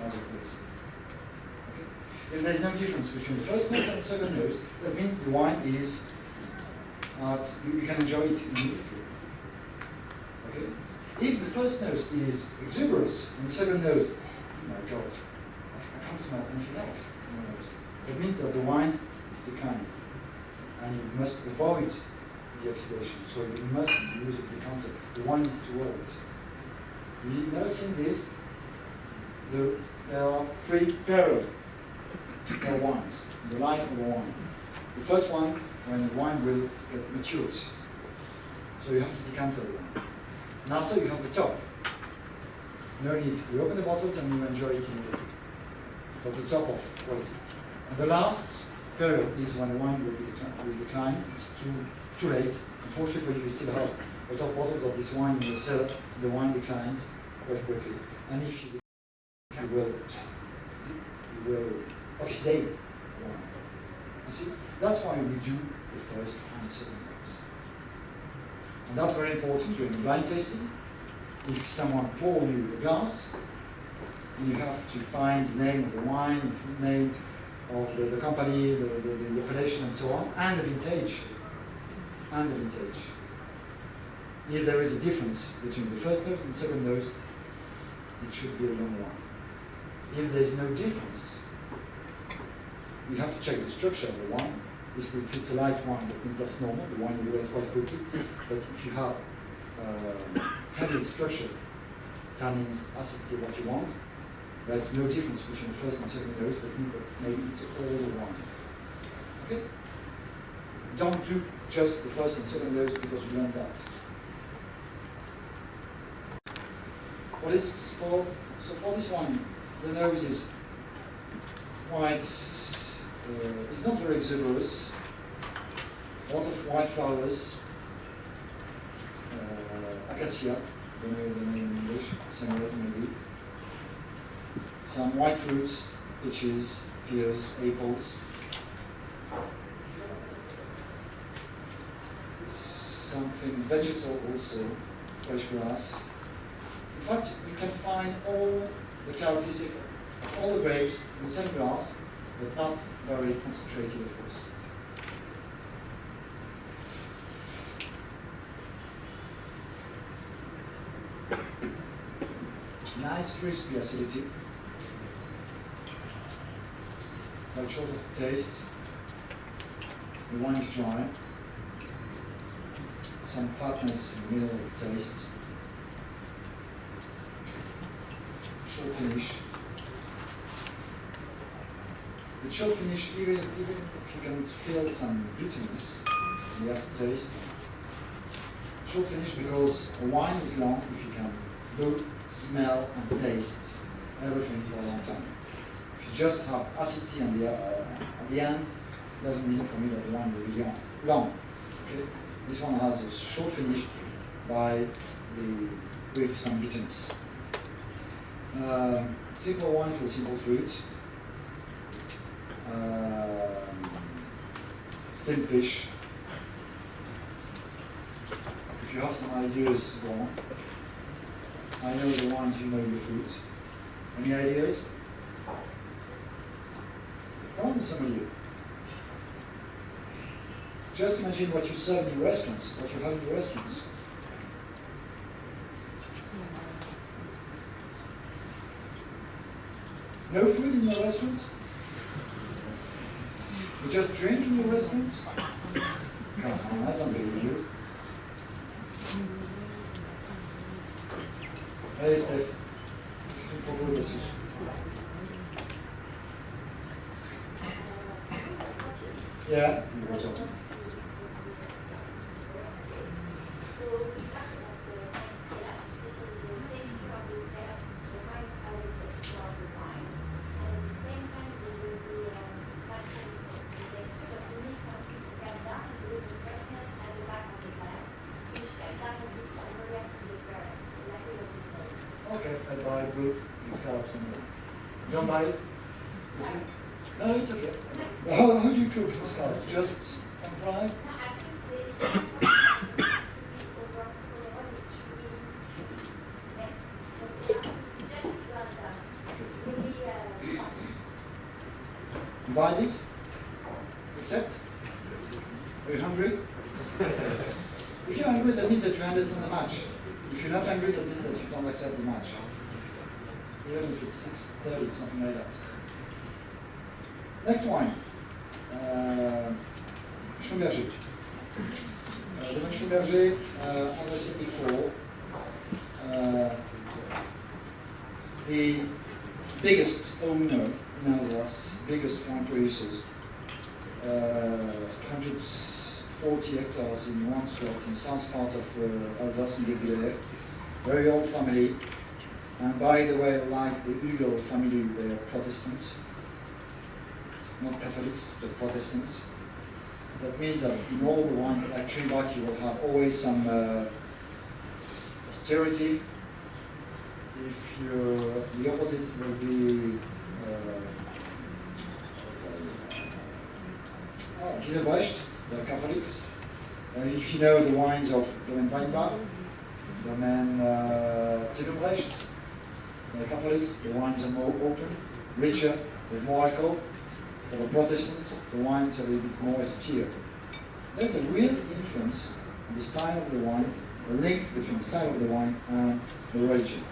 as a place. Okay? If there's no difference between the first nose and the second nose, that means the wine is you can enjoy it immediately. Okay? If the first nose is exuberance and the second nose, oh my God, I can't smell anything else in the nose. That means that the wine is declining, and you must avoid the oxidation. So you must use a decanter. The wine is too old. We've never seen this. There are 3 periods for wines, the life of a wine. The first one, when the wine will get matured. So you have to decant the wine. And after you have the top. No need. We open the bottles and you enjoy it immediately. At the top of quality. And the last period is when the wine will decline. It's too late. Unfortunately for you, you still have a lot of bottles of this wine in your cellar. The wine declines quite quickly. And if you decline, you will oxidate the wine. You see? That's why we do the first and second dose. And that's very important during blind tasting. If someone pours you a glass, and you have to find the name of the wine, the name of the company, the appellation, and so on, and the vintage. And the vintage. If there is a difference between the first dose and the second dose, it should be a young wine. If there is no difference, we have to check the structure of the wine. If it's a light wine, that's normal. The wine will wait quite quickly. But if you have heavy structure, tannins, acidity, what you want, there's no difference between the first and second dose. That means that maybe it's an older wine. Okay? Don't do just the first and second dose because you learned that. So for this wine, the nose is white. It's not very exuberous. A lot of white flowers. Acacia, don't know the name in English. Some word maybe. Some white fruits, peaches, pears, apples. Something vegetal also, fresh grass. In fact, you can find all the characteristics of all the grapes in the same glass, but not very concentrated, of course. Nice crispy acidity. Quite short of the taste. The wine is dry. Some fatness in the middle of the taste. Short finish. The short finish, even if you can feel some bitterness in the aftertaste. Short finish because a wine is long if you can both smell and taste everything for a long time. If you just have acidity at the end, it doesn't mean for me that the wine will be long. Okay? This one has a short finish with some bitterness. Simple wine for simple fruit. Steamed fish. If you have some ideas, go on. I know the wines, you know your fruit. Any ideas? Come on, Sommelier. Just imagine what you serve in your restaurants, what you have in your restaurants. No food in your restaurants? You just drink in your restaurants? Come on, I don't believe you. Allez, Steph, qu'est-ce que tu me proposes là-dessus? Yeah, we'll talk. Okay, I buy both the scallops and the... Don't buy it? No, it's okay. How do you cook the scallops? Just pan fry? You buy this? Accept? Are you hungry? If you're hungry, that means that you understand the match. If you're not hungry, that means that you don't accept the match. Even if it's 6:30, something like that. Next wine. Schlumberger. The one Schlumberger, as I said before, the biggest owner in Alsace, biggest wine producers, 140 hectares in one spot in south part of Alsace and Guebwiller. Very old family, And by the way, like the Hugo family, they are Protestants, not Catholics, but Protestants. That means that in all the wine, like Trimbach, you will have always some austerity. If the opposite will be Giselbrecht, the Catholics. If you know the wines of Domaine Weinbach, Domaine Ziegelbrecht, the Catholics, the wines are more open, richer, with more alcohol. For the Protestants, the wines are a little bit more austere. There's a real influence on the style of the wine, a link between the style of the wine and the religion.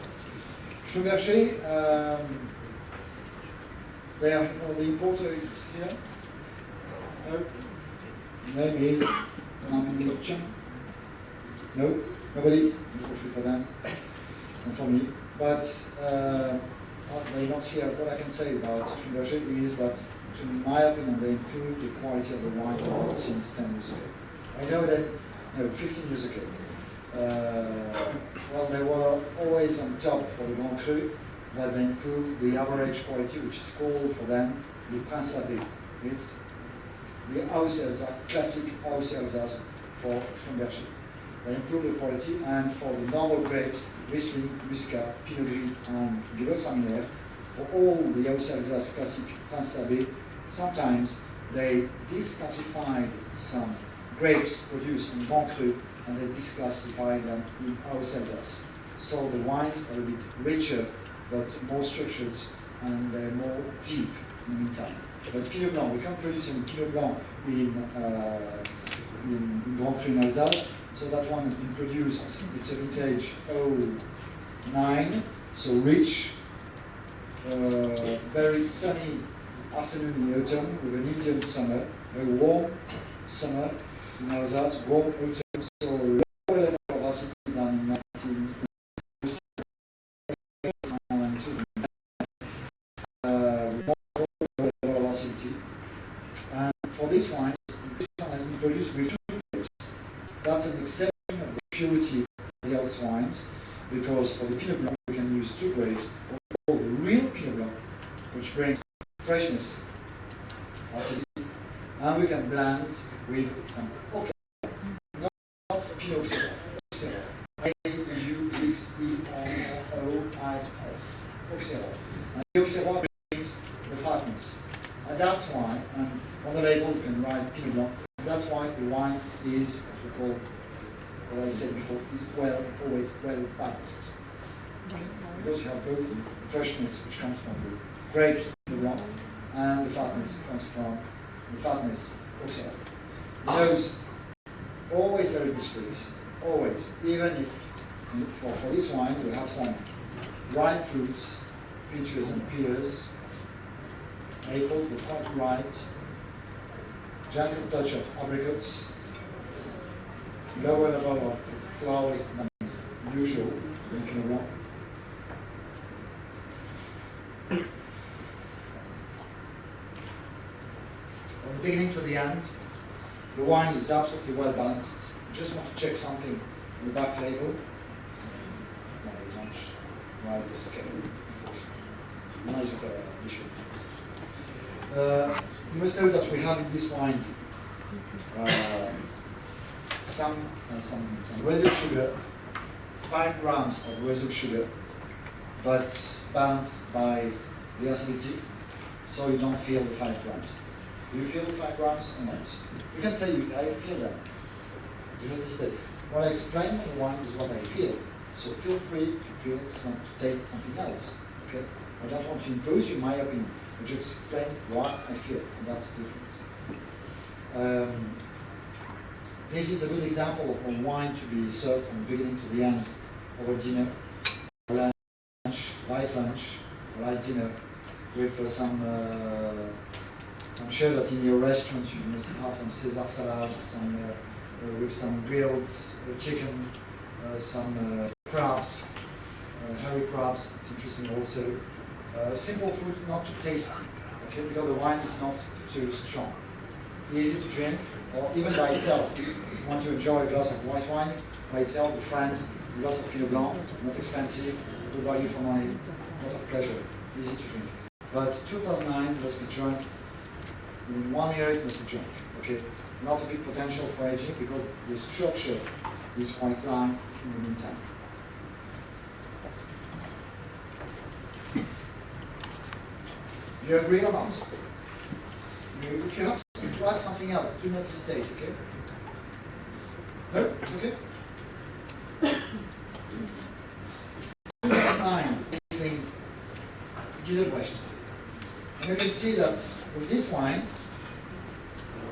Schlumberger, the importer is here. No. Name is Namichan. No, nobody, unfortunately for them and for me. But they don't hear. What I can say about Schlumberger is that, in my opinion, they improved the quality of the wine a lot since 10 years ago. I know that, 15 years ago. Well, they were always on top for the Grand Cru, but they improved the average quality, which is called for them the Prince Abbé. It's the Alsace, classic Alsace for Schlumberger. They improved the quality, and for the normal grapes, Riesling, Muscat, Pinot Gris, and Gewürztraminer, for all the Alsace classic Prince Abbé, sometimes they disclassified some grapes produced in Grand Cru, and they disclassified them in Alsace. So the wines are a bit richer, but more structured, and they're more deep in the meantime. But Pinot Blanc, we can't produce any Pinot Blanc in Grand Cru in Alsace, so that one has been produced. It's a vintage 09, so rich, very sunny afternoon in the autumn with an Indian summer, a warm summer in Alsace, warm autumn, so lower level of acidity than in 1906 and 2000. Level of acidity. And for this wine has been produced with 2 grapes. That's an exception of the purity of the Alsace wines, because for the Pinot Blanc we can use 2 grapes, or the real Pinot Blanc, which brings freshness, acidity, and we can blend with some oxide, not Pinot Oxide, A-U-X-E-R-O-I-S, Oxide. And the Oxide brings the fatness. And that's why, and on the label you can write Pinot Blanc, and that's why the wine is, what we call, what I said before, is always well balanced. Because you have both the freshness which comes from the grapes, Pinot Blanc, and the fatness comes from the fatness Oxide. The nose, always very discreet, always. Even if, for this wine, we have some ripe fruits, peaches and pears, apples, but quite ripe, gentle touch of apricots, lower level of flowers than usual in Pinot Blanc. From the beginning to the end, the wine is absolutely well balanced. I just want to check something on the back label. No, they don't write the scale, unfortunately. You must know that we have in this wine some residue sugar, 5 grams of residue sugar, but balanced by the acidity, so you don't feel the 5 grams. Do you feel the 5 grams or not? You can say, I feel that. Do not hesitate. What I explain on the wine is what I feel. So feel free to take something else. Okay? I don't want to impose you my opinion. I just explain what I feel, and that's the difference. This is a good example of a wine to be served from the beginning to the end of a dinner, or lunch, light lunch, or light dinner, with some. I'm sure that in your restaurant you must have some Caesar salad, with some grilled chicken, some crabs, hairy crabs. It's interesting also. Simple food, not too tasty, okay? Because the wine is not too strong. Easy to drink, or even by itself. If you want to enjoy a glass of white wine by itself with friends, a glass of Pinot Blanc, not expensive, good value for money, a lot of pleasure, easy to drink. But 2009 must be drunk, in 1 year it must be drunk, okay? Not a big potential for aging because the structure is quite long in the meantime. You agree or not? If you have to add something else, do not hesitate, okay? No? It's okay? 2009, Giselbrecht. And you can see that with this wine,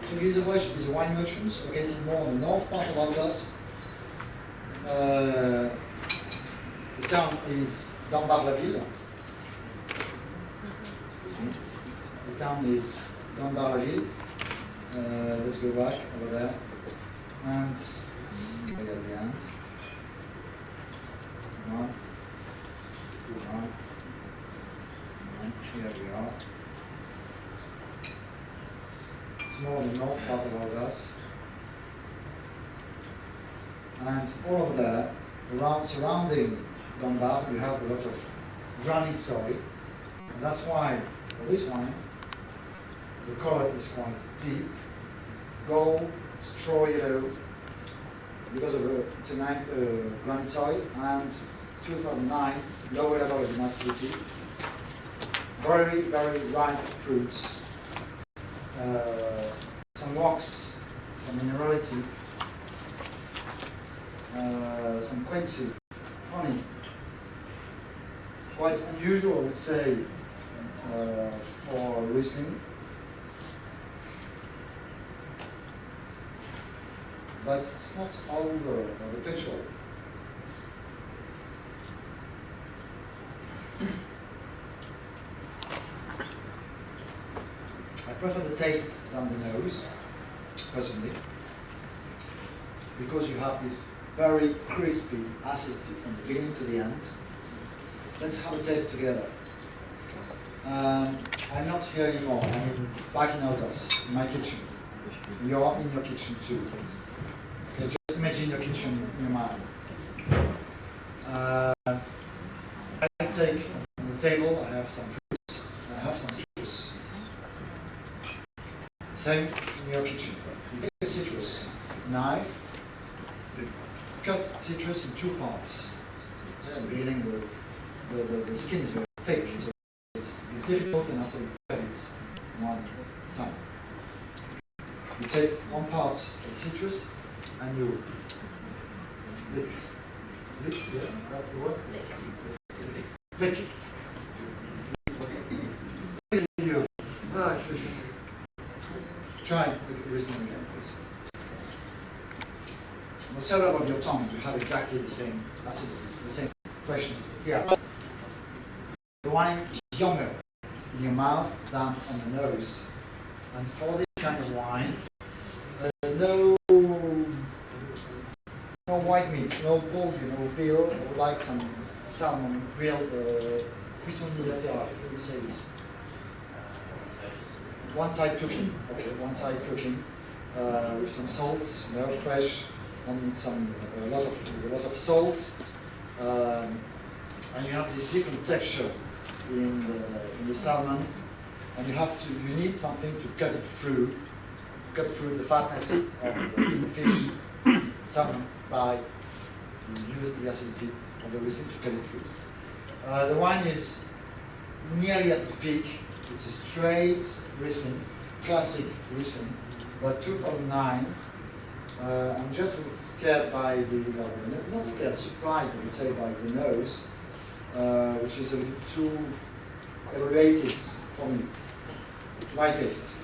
so Giselbrecht is a wine merchant located more on the north part of Alsace. The town is Dambar-la-Ville. The town is Dambar-la-Ville. Let's go back over there. And at the end. One. Here we are. It's more the north part of Alsace. And all over there, surrounding Dambar, you have a lot of granite soil. And that's why, for this wine, the color is quite deep, gold, straw yellow, because of it's a granite soil, and 2009, lower level of acidity, very, very ripe fruits, some rocks, some minerality, some quincy, honey. Quite unusual, I would say, for Riesling. But it's not over the petrol. I prefer the taste than the nose, personally, because you have this very crispy acidity from the beginning to the end. Let's have a taste together. I'm not here anymore. I'm back in Alsace, in my kitchen. You're in your kitchen too. Okay, just imagine your kitchen in your mind. I take from the table, I have some fruits, I have some citrus. Same in your kitchen. You take a citrus knife, cut citrus in 2 parts. Reeling the skin is very thick, so it's difficult enough to cut it 1 time. You take 1 part of the citrus and you lick it. Lick, yes, that's the word. Lick it. Try listening again, please. On the center of your tongue, you have exactly the same acidity, the same freshness. Here, the wine is younger in your mouth than on the nose. And for this kind of wine, no white meat, no poultry, no veal. I would like some salmon grilled, cuisson unilatéral. How do you say this? One side cooking, okay, one side cooking with some salt, fresh, and a lot of salt, and you have this different texture in the salmon, and you need something to cut through the fatness of the fish, salmon, by use the acidity of the Riesling to cut it through. The wine is nearly at the peak. It's a straight Riesling, classic Riesling, but 2009. I'm just a bit scared by not scared, surprised I would say by the nose, which is a bit too elevated for me, to my taste.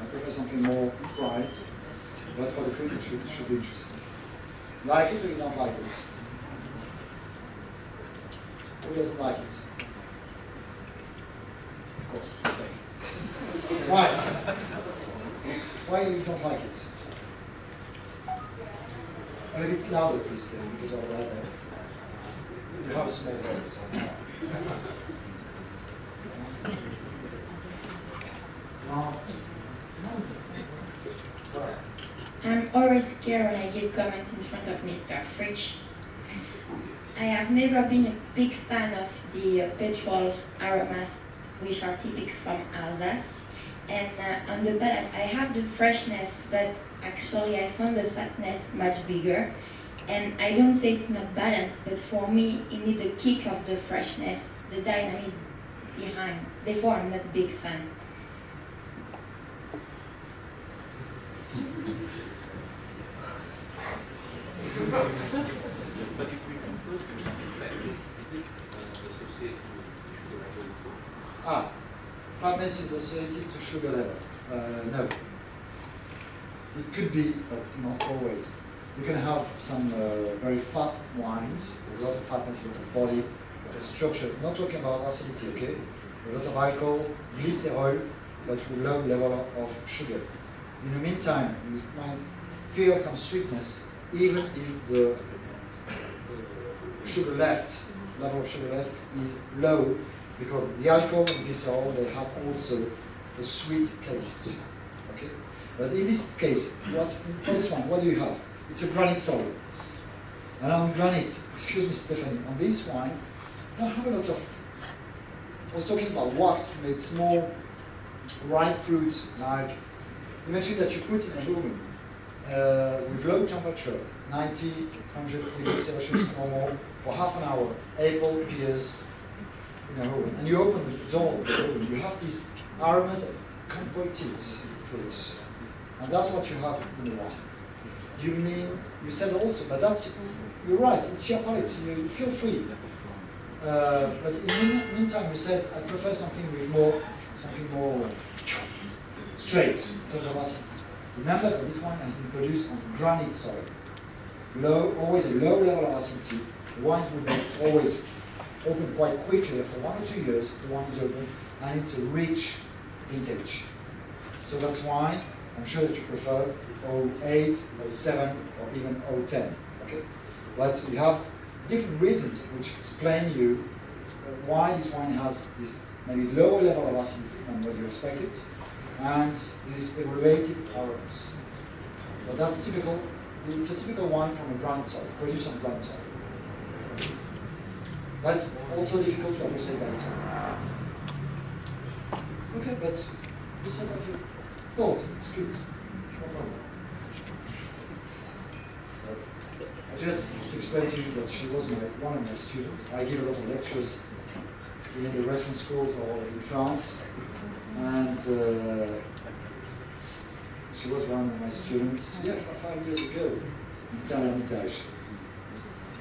I prefer something more bright, but for the food it should be interesting. Like it or you don't like it? Who doesn't like it? Of course, it's okay. Why? Why you don't like it? And a bit louder please then, because of that you have a small voice. I'm always scared when I give comments in front of Mr. Fritsch. I have never been a big fan of the petrol aromas, which are typical from Alsace. And on the palate, I have the freshness, but actually I found the fatness much bigger. And I don't say it's not balanced, but for me, it needs the kick of the freshness, the dynamism behind. Therefore, I'm not a big fan. But if we refer to fatness, is it associated to sugar level? Fatness is associated to sugar level. No. It could be, but not always. You can have some very fat wines, a lot of fatness, a lot of body, a lot of structure. Not talking about acidity, okay? A lot of alcohol, glycerol, but with low level of sugar. In the meantime, you might feel some sweetness, even if the sugar left, level of sugar left is low, because the alcohol and glycerol, they have also a sweet taste. Okay? But in this case, for this one, what do you have? It's a granite solid. And on granite, excuse me, Stephanie, on this wine, I have a lot of, I was talking about wax made small, ripe fruits, like, imagine that you put in a oven with low temperature, 90, 100 degrees Celsius or more, for half an hour, apple, pears, in a oven. And you open the door of the oven, you have these aromas of compacted fruits. And that's what you have in the wine. You said also, but you're right, it's your palate, you feel free. But in the meantime, you said, I prefer something more straight in terms of acidity. Remember that this wine has been produced on granite soil. Always a low level of acidity. The wines will be always open quite quickly. After 1 or 2 years, the wine is open, and it's a rich vintage. So that's why I'm sure that you prefer 08, 07, or even 010. Okay? But we have different reasons which explain you why this wine has this maybe lower level of acidity than what you expected, and this elevated aromas. But that's typical. It's a typical wine from a granite soil, produced on granite soil. But also difficult to appreciate by itself. Okay, but you said what you thought. It's good. No problem. I just to explain to you that she was one of my students. I give a lot of lectures in the restaurant schools or in France, and she was one of my students, 5 years ago, in L'Ermitage.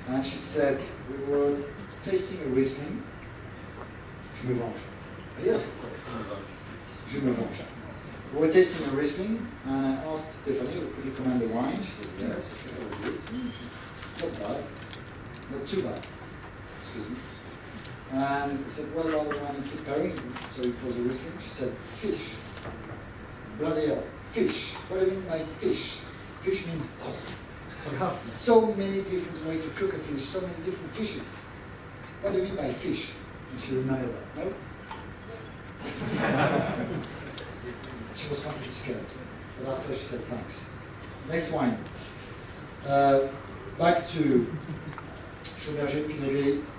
And she said, we were tasting a Riesling. Je me venge. Yes, of course. Je me venge. We were tasting a Riesling, and I asked Stephanie, could you commend the wine? She said, yes, okay, I will do it. Not bad. Not too bad. Excuse me. And I said, what about the wine in food pairing? So it was a Riesling. She said, fish. Bloody hell. Fish. What do you mean by fish? Fish means you have so many different ways to cook a fish, so many different fishes. What do you mean by fish? And she remembered that. No? She was completely scared. But after she said thanks. Next wine. Back to Chauberger Pinot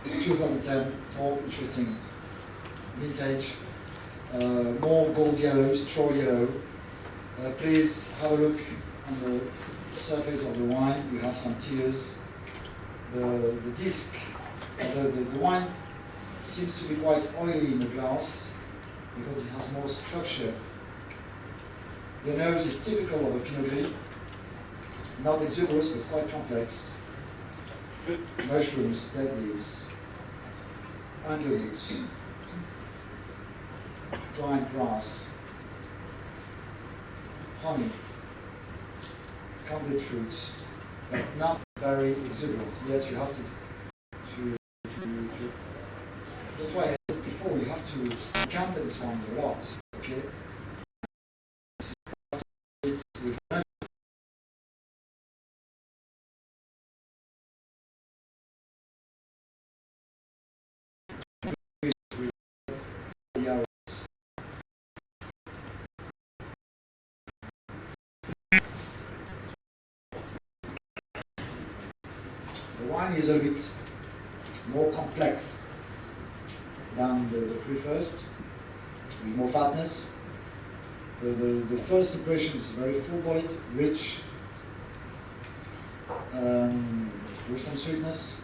Gris 2010. More interesting vintage. More gold yellow, straw yellow. Please have a look on the surface of the wine. You have some tears. The disc, the wine seems to be quite oily in the glass because it has more structure. The nose is typical of a Pinot Gris, not exuberous but quite complex. Mushrooms, dead leaves, underwoods, dried grass, honey, candied fruits, but not very exuberant. Yes, you have to that's why I said before, you have to counter this one a lot, okay? The wine is a bit more complex than the three first, with more fatness. The first impression is very full-bodied, rich, with some sweetness.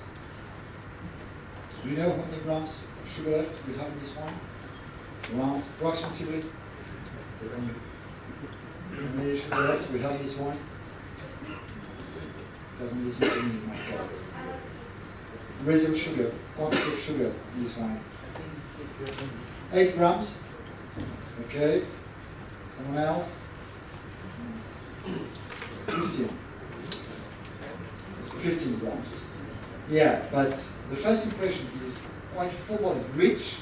Do you know how many grams of sugar left we have in this wine? Around approximately. How many sugar left we have in this wine? Doesn't listen to me, my God. Residual sugar, quantity of sugar in this wine. 8 grams. Okay. Someone else? 15. 15 grams. Yeah, but the first impression is quite full-bodied, rich,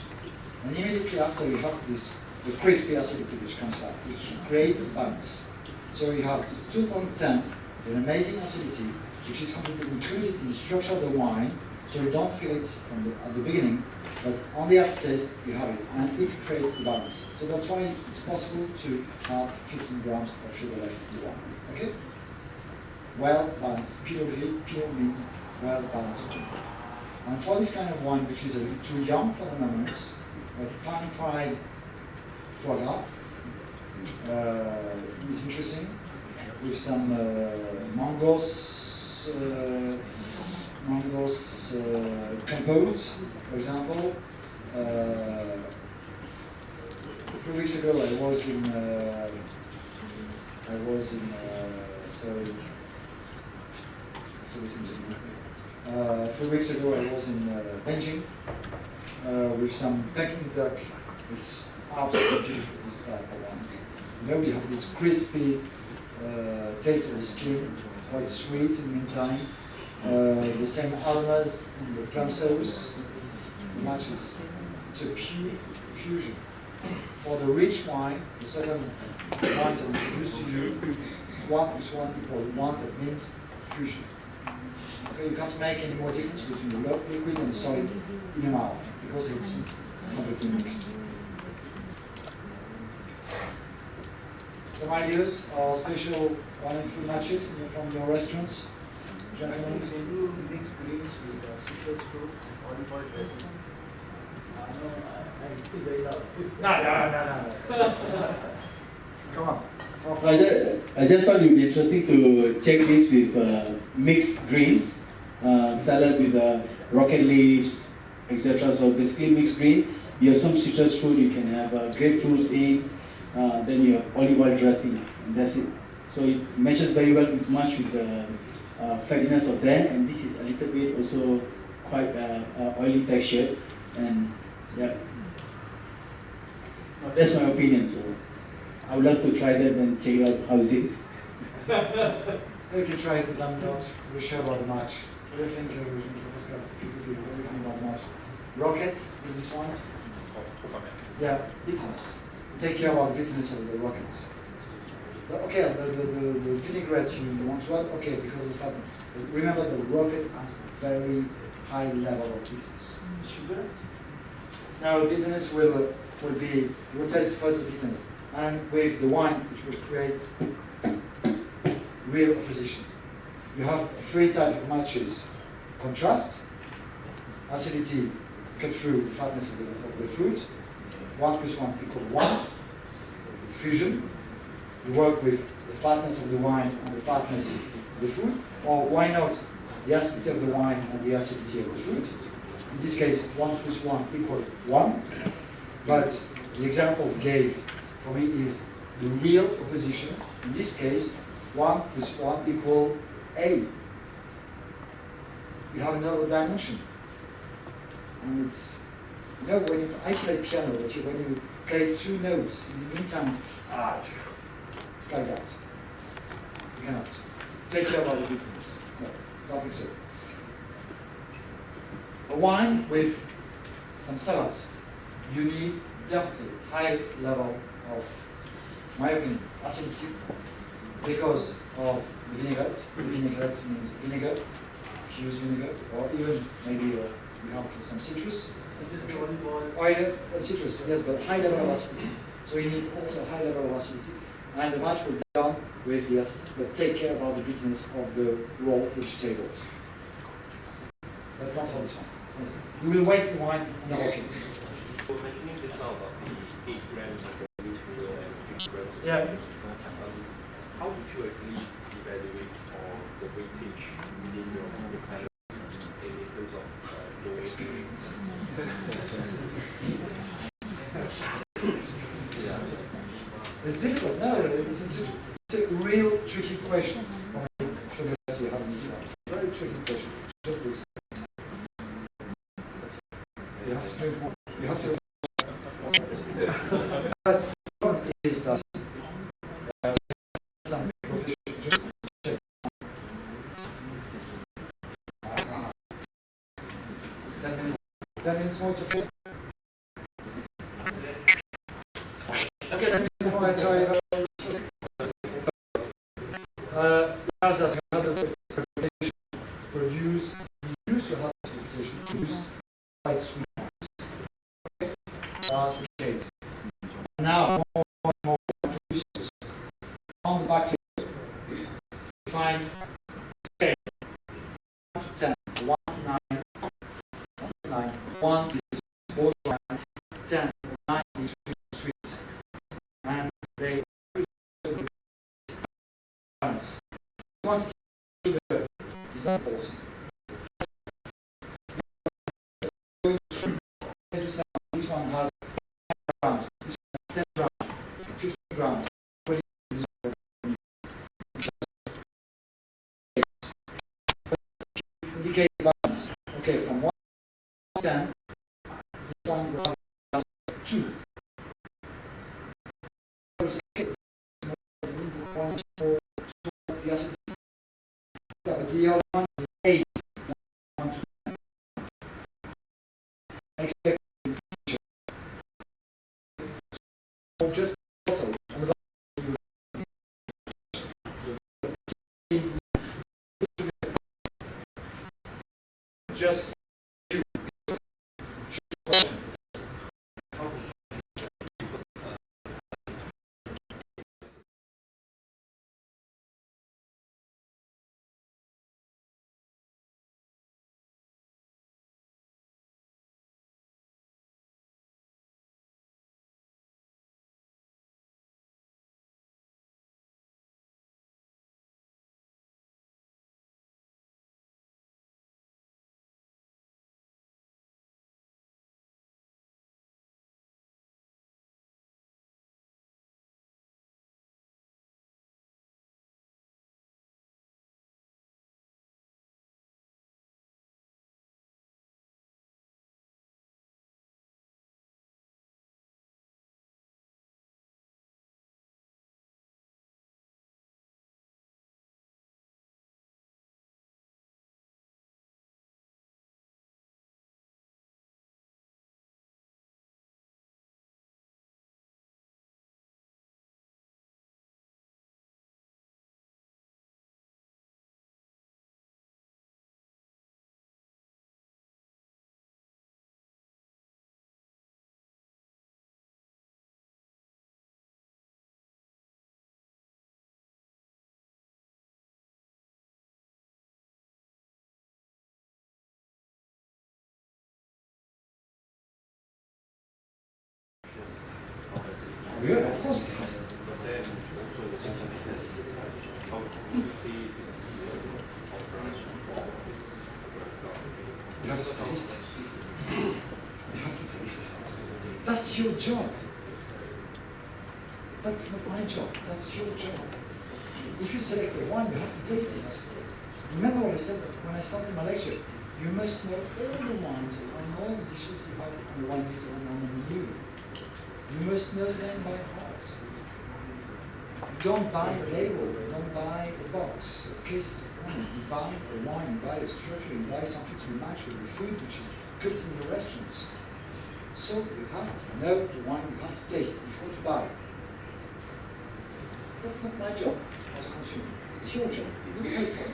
and immediately after you have this the crispy acidity which comes out, which creates a balance. So you have, it's 2010, an amazing acidity, which is completely included in the structure of the wine, so you don't feel it at the beginning, but on the aftertaste you have it, and it creates the balance. So that's why it's possible to have 15 grams of sugar left in the wine. Okay? Well balanced, pure mint, well balanced wine. And for this kind of wine, which is a bit too young for the moment, pan-fried foie gras is interesting, with some mangoes compote, for example. 3 weeks ago I was in sorry, to listen to me. 3 weeks ago I was in Beijing with some Peking duck. It's absolutely beautiful, this type of one. You know, you have this crispy taste of the skin, quite sweet in the meantime. The same aromas in the plum sauce. The matches. It's a pure fusion. For the rich wine, the second wine I introduced to you, 1 + 1 = 1, that means fusion. Okay, you can't make any more difference between the liquid and the solid in your mouth, because it's completely mixed. Some ideas or special wine and food matches from your restaurants? Gentlemen? Can you mix greens with citrus fruit, olive oil dressing? No, I speak very loud. No. Come on. I just thought it would be interesting to check this with mixed greens, salad with rocket leaves, etc. So basically mixed greens. You have some citrus fruit, you can have grapefruits in, then you have olive oil dressing, and that's it. So it matches very well much with the fattiness of that, and this is a little bit also quite oily texture, and yeah. That's my opinion, so I would love to try that and check it out. How is it? You can try it, but I'm not really sure about the match. What do you think, Pascal? What do you think about the match? Rocket with this one? Yeah, bitterness. Take care about the bitterness of the rockets. But okay, the vinaigrette you want to add, okay, because of the fact that, remember that the rocket has a very high level of bitterness. Sugar? Now the bitterness will taste first the bitterness, and with the wine it will create real opposition. You have 3 types of matches: contrast, acidity cut through the fatness of the fruit, 1 + 1 = 1, fusion. You work with the fatness of the wine and the fatness of the fruit, or why not the acidity of the wine and the acidity of the fruit. In this case, 1 + 1 = 1, but the example we gave for me is the real opposition. In this case, 1 + 1 = A. You have another dimension. And it's, you know, when I play piano, but when you play 2 notes, in the meantime, it's like that. You cannot take care of the bitterness. No, don't think so. A wine with some salads, you need definitely high level of, my opinion, acidity, because of the vinaigrette. The vinaigrette means vinegar, fused vinegar, or even maybe you have some citrus. Oil, citrus, yes, but high level of acidity. So you need also high level of acidity. And the match will be done with the acidity, but take care about the bitterness of the raw vegetables. But not for this one. You will waste the wine on the rocket. So mentioning just now about the 8 grams of olive oil and 6 grams of Yeah. how would you actually evaluate the weightage within your panel in terms of knowing Experience. It's difficult. No, it's a real tricky question. Should we let you have an easy one? Very tricky question. Just the experience. That's it. You have to drink more. You have to. But the problem is that some people just check. 10 minutes. 10 minutes more. It's okay. Okay, 10 minutes more. Sorry. Alsace, you had a reputation produce, you used to have a reputation produce quite sweet wines. That's the case. Now, more and more producers on the back end, you find scale 1 to 10, 1 to 9, 1 to 9, 1 is borderline, 10, 9 is sweet, and they balance. Quantity of sugar is not important. This one has 10 grams, this one has 10 grams, 50 grams. What do you indicate the balance? Okay, from 1 to 10, this one grams 2. The acid. Yeah, but the other one is 8. 1 to 10. Expect so just also on the just you. Yeah, of course it is. You have to taste. You have to taste. That's your job. That's not my job. That's your job. If you select a wine, you have to taste it. Remember what I said when I started my lecture. You must know all the wines and all the dishes you have on the wine list and on the menu. You must know them by heart. You don't buy a label, you don't buy a box, a case of wine. You buy a wine, you buy a structure, you buy something to match with the food which is cooked in your restaurants. So you have to know the wine, you have to taste it before you buy it. That's not my job as a consumer. It's your job. You pay for it.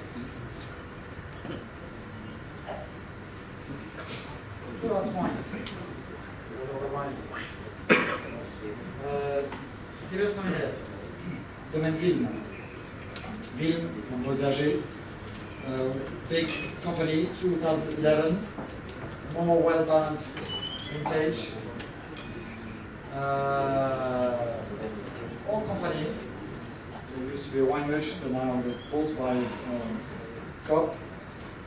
Two last wines. Diverses manières. Domaine Vilme. Vilme from Roberger. Big company, 2011. more well-balanced vintage. All company, there used to be a wine merchant, and now they're bought by COP.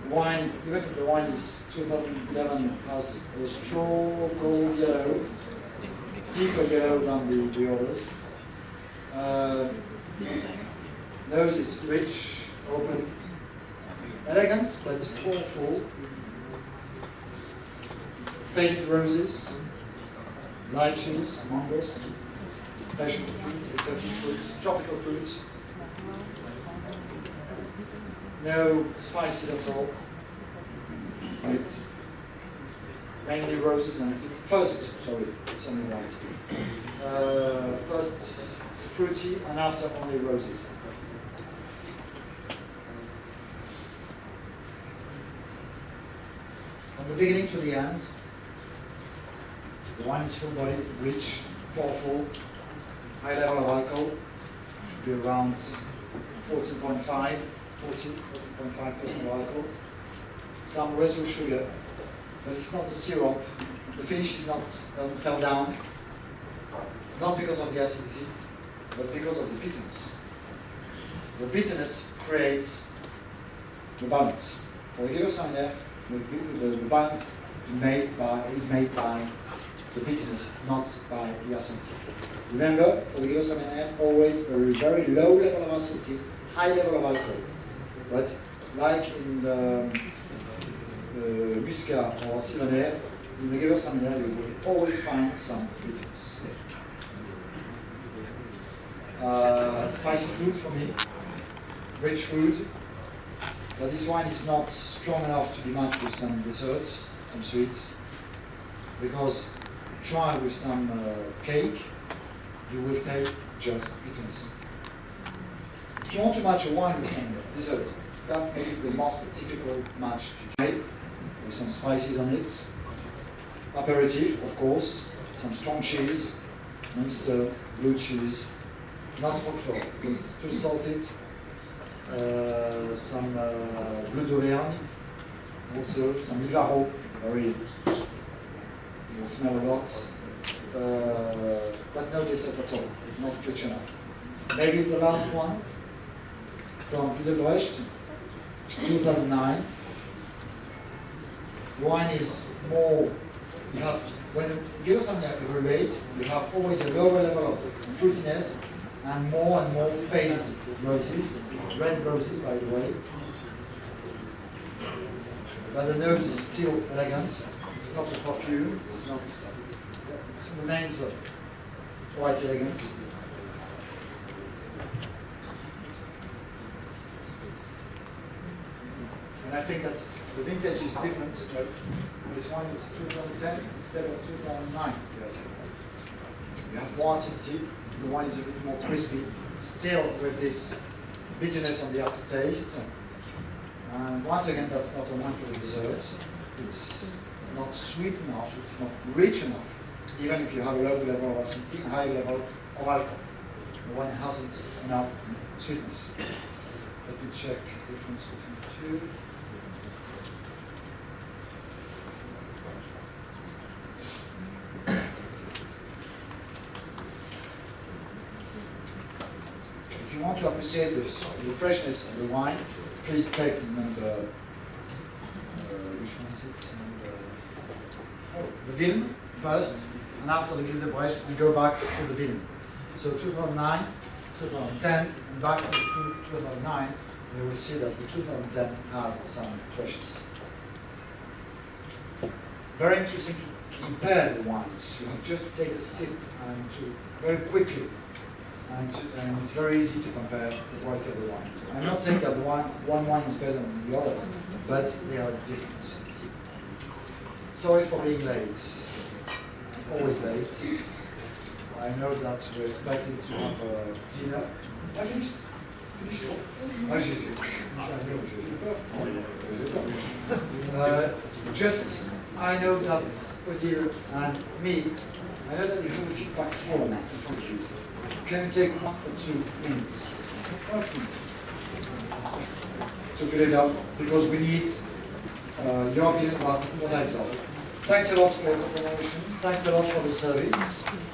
Wine, even if the wine is 2011, has a straw gold yellow, deeper yellow than the others. Nose is rich, open, elegant, but powerful. Faded roses, lychees, mangoes, passion fruit, exotic fruits, tropical fruits. No spices at all. With mainly roses and first fruity and after only roses. From the beginning to the end, the wine is full-bodied, rich, powerful, high level of alcohol, should be around 14.5% of alcohol. Some residual sugar, but it's not a syrup. The finish is doesn't fall down, not because of the acidity, but because of the bitterness. The bitterness creates the balance. For the Gewürztraminer, the balance is made by the bitterness, not by the acidity. Remember, for the Gewürztraminer, always a very low level of acidity, high level of alcohol. But like in the Muscat or Sylvaner, in the Gewürztraminer you will always find some bitterness. Spicy food for me, rich food, but this wine is not strong enough to be matched with some desserts, some sweets, because try with some cake, you will taste just bitterness. If you want to match a wine with some dessert, that's maybe the most difficult match to try, with some spices on it. Aperitif, of course, some strong cheese, Munster, blue cheese, not Roquefort because it's too salted. Some Bleu d'Auvergne, also some Livaro, very, you smell a lot, but no dessert at all, not rich enough. Maybe the last one from Dieselbrecht, 2009. Wine is more, you have, when you give something evaluate, you have always a lower level of fruitiness and more faded roses, red roses by the way. But the nose is still elegant, it's not a perfume, it's not, it remains quite elegant. And I think that the vintage is different, but this one is 2010 instead of 2009. Yes. You have more acidity, the wine is a bit more crispy, still with this bitterness on the aftertaste. And once again, that's not a wine for the desserts. It's not sweet enough, it's not rich enough, even if you have a low level of acidity and high level of alcohol. The wine hasn't enough sweetness. Let me check the difference between the two. If you want to appreciate the freshness of the wine, please take number, which one is it? The Vilm first, and after the Dieselbrecht, and go back to the Vilm. So 2009, 2010, and back to 2009, you will see that the 2010 has some freshness. Very interesting to compare the wines. You have just to take a sip and to very quickly. And it's very easy to compare the quality of the wine. I'm not saying that one wine is better than the other, but they are different. Sorry for being late. I'm always late. I know that we're expecting to have a dinner. I finished? Just, I know that Odile and me, I know that you have a feedback form in front of you. Can you take 1 or 2 minutes? 5 minutes. To fill it up, because we need your opinion about what I've done. Thanks a lot for the promotion. Thanks a lot for the service.